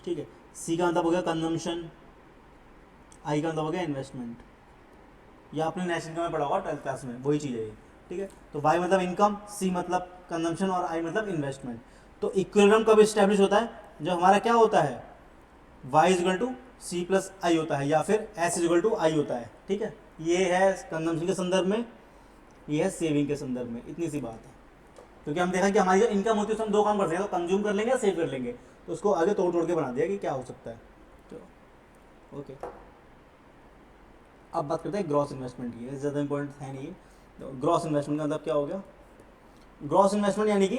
ठीक है। सी का मतलब हो गया कंजम्पशन, आई का मतलब हो गया इन्वेस्टमेंट, या आपने नेशनल इनकम में पढ़ा होगा 12th क्लास में, वही चीज़ है ये, ठीक है। तो वाई मतलब इनकम, सी मतलब कंजम्पशन और आई मतलब इन्वेस्टमेंट। तो इक्विलिब्रियम कब इस्टेब्लिश होता है, जब हमारा क्या होता है, Y is equal to C plus I होता है, या फिर S is equal to I होता है, ठीक है। ये है कंजम्पशन के संदर्भ में, ये है सेविंग के संदर्भ में, इतनी सी बात है। क्योंकि हम देखा कि हमारी जो इनकम होती है उसमें हम दो काम कर सकते हैं, तो कंज्यूम कर लेंगे या सेव कर लेंगे, तो उसको आगे तोड़ तोड़ के बना दिया कि क्या हो सकता है, तो ओके। अब बात करते हैं ग्रॉस इन्वेस्टमेंट की, ज़्यादा इंपॉर्टेंट है नहीं, तो ग्रॉस इन्वेस्टमेंट का मतलब क्या हो गया, ग्रॉस इन्वेस्टमेंट यानी कि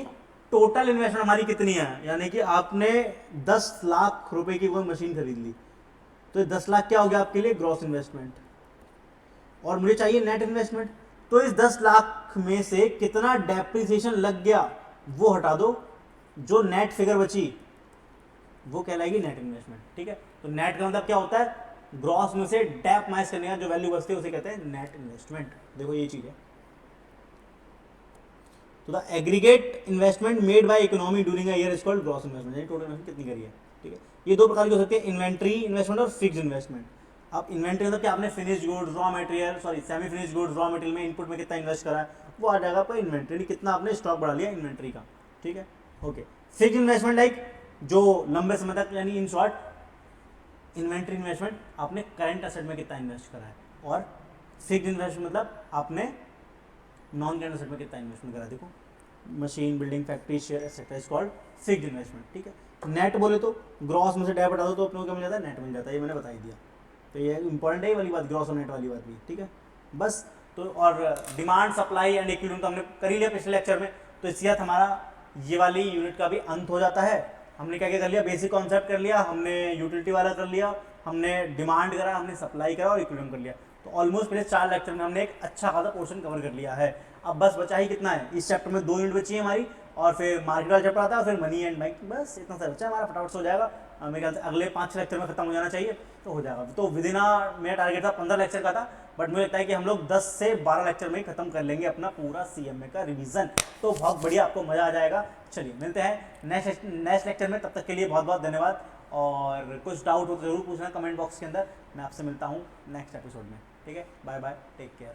टोटल इन्वेस्टमेंट हमारी कितनी है, यानी कि आपने 10 लाख रुपए की कोई मशीन खरीद ली, तो 10 लाख क्या हो गया आपके लिए, ग्रॉस इन्वेस्टमेंट। और मुझे चाहिए नेट इन्वेस्टमेंट, तो इस 10 लाख में से कितना डेप्रिसिएशन लग गया वो हटा दो, जो नेट फिगर बची वो कहलाएगी नेट इन्वेस्टमेंट, ठीक है। तो नेट का मतलब क्या होता है, ग्रॉस में से डेप माइनस करने का जो वैल्यू बचती है उसे कहते हैं नेट इन्वेस्टमेंट। देखो ये चीज है, तो the aggregate investment made by economy during a year is called gross investment, यानी टोटल इन्वेस्टमेंट कितनी करी है, ठीक है। ये दो प्रकार की हो सकती है, इन्वेंट्री इन्वेस्टमेंट और फिक्स इन्वेस्टमेंट। अब इन्वेंट्री मतलब कि आपने finish goods, raw material, sorry semi finish goods, raw material में इनपुट में कितना इन्वेस्ट करा है, वो आ जाएगा आपका इन्वेंट्री, कितना आपने स्टॉक बढ़ा लिया इन्वेंट्री का, ठीक है, ओके। फिक्स इन्वेस्टमेंट लाइक जो लंबे समय तक, यानी इन शॉर्ट इन्वेंट्री इन्वेस्टमेंट आपने करंट एसेट में कितना इन्वेस्ट करा है, और फिक्स इन्वेस्टमेंट मतलब आपने नॉन करंट एसेट में कितना इन्वेस्टमेंट करा है। देखो machine, building, factory, share etcetera is called fixed investment, ठीक है। नेट बोले तो ग्रॉस में से डेट हटा दो तो अपने को क्या मिल जाता है, नेट मिल जाता है, ये मैंने बता ही दिया। तो ये इंपॉर्टेंट है ये वाली बात, ग्रॉस और नेट वाली बात भी, ठीक है। बस तो और डिमांड, सप्लाई एंड इक्विलिब्रियम तो हमने कर ही लिया पिछले लेक्चर में, तो इसके साथ हमारा ये वाली यूनिट का भी अंत हो जाता है। हमने क्या क्या कर लिया, बेसिक कॉन्सेप्ट कर लिया, हमने यूटिलिटी वाला कर लिया, हमने डिमांड करा, हमने सप्लाई करा और इक्विलिब्रियम कर लिया। तो ऑलमोस्ट पिछले 4 लेक्चर में हमने एक अच्छा खासा पोर्शन कवर कर लिया है। अब बस बचा ही कितना है, इस चैप्टर में 2 यूनिट बची है हमारी, और फिर मार्केट वाला चैप्टर आता है, और फिर मनी एंड बैंक, बस इतना सा बचा है हमारा, फटाफट से हो जाएगा। मेरे ख्याल से अगले 5 लेक्चर में खत्म हो जाना चाहिए, तो हो जाएगा। तो विद इन मेरा टारगेट था 15 लेक्चर का था, बट मुझे लगता है कि हम लोग 10 से 12 लेक्चर में ही खत्म कर लेंगे अपना पूरा सीएमए का रिवीजन, तो बहुत बढ़िया, आपको मजा आ जाएगा। चलिए मिलते हैं नेक्स्ट लेक्चर में, तब तक के लिए बहुत बहुत धन्यवाद। और कुछ डाउट हो तो जरूर पूछना कमेंट बॉक्स के अंदर, मैं आपसे मिलता हूँ नेक्स्ट एपिसोड में, ठीक है। Bye bye, take care.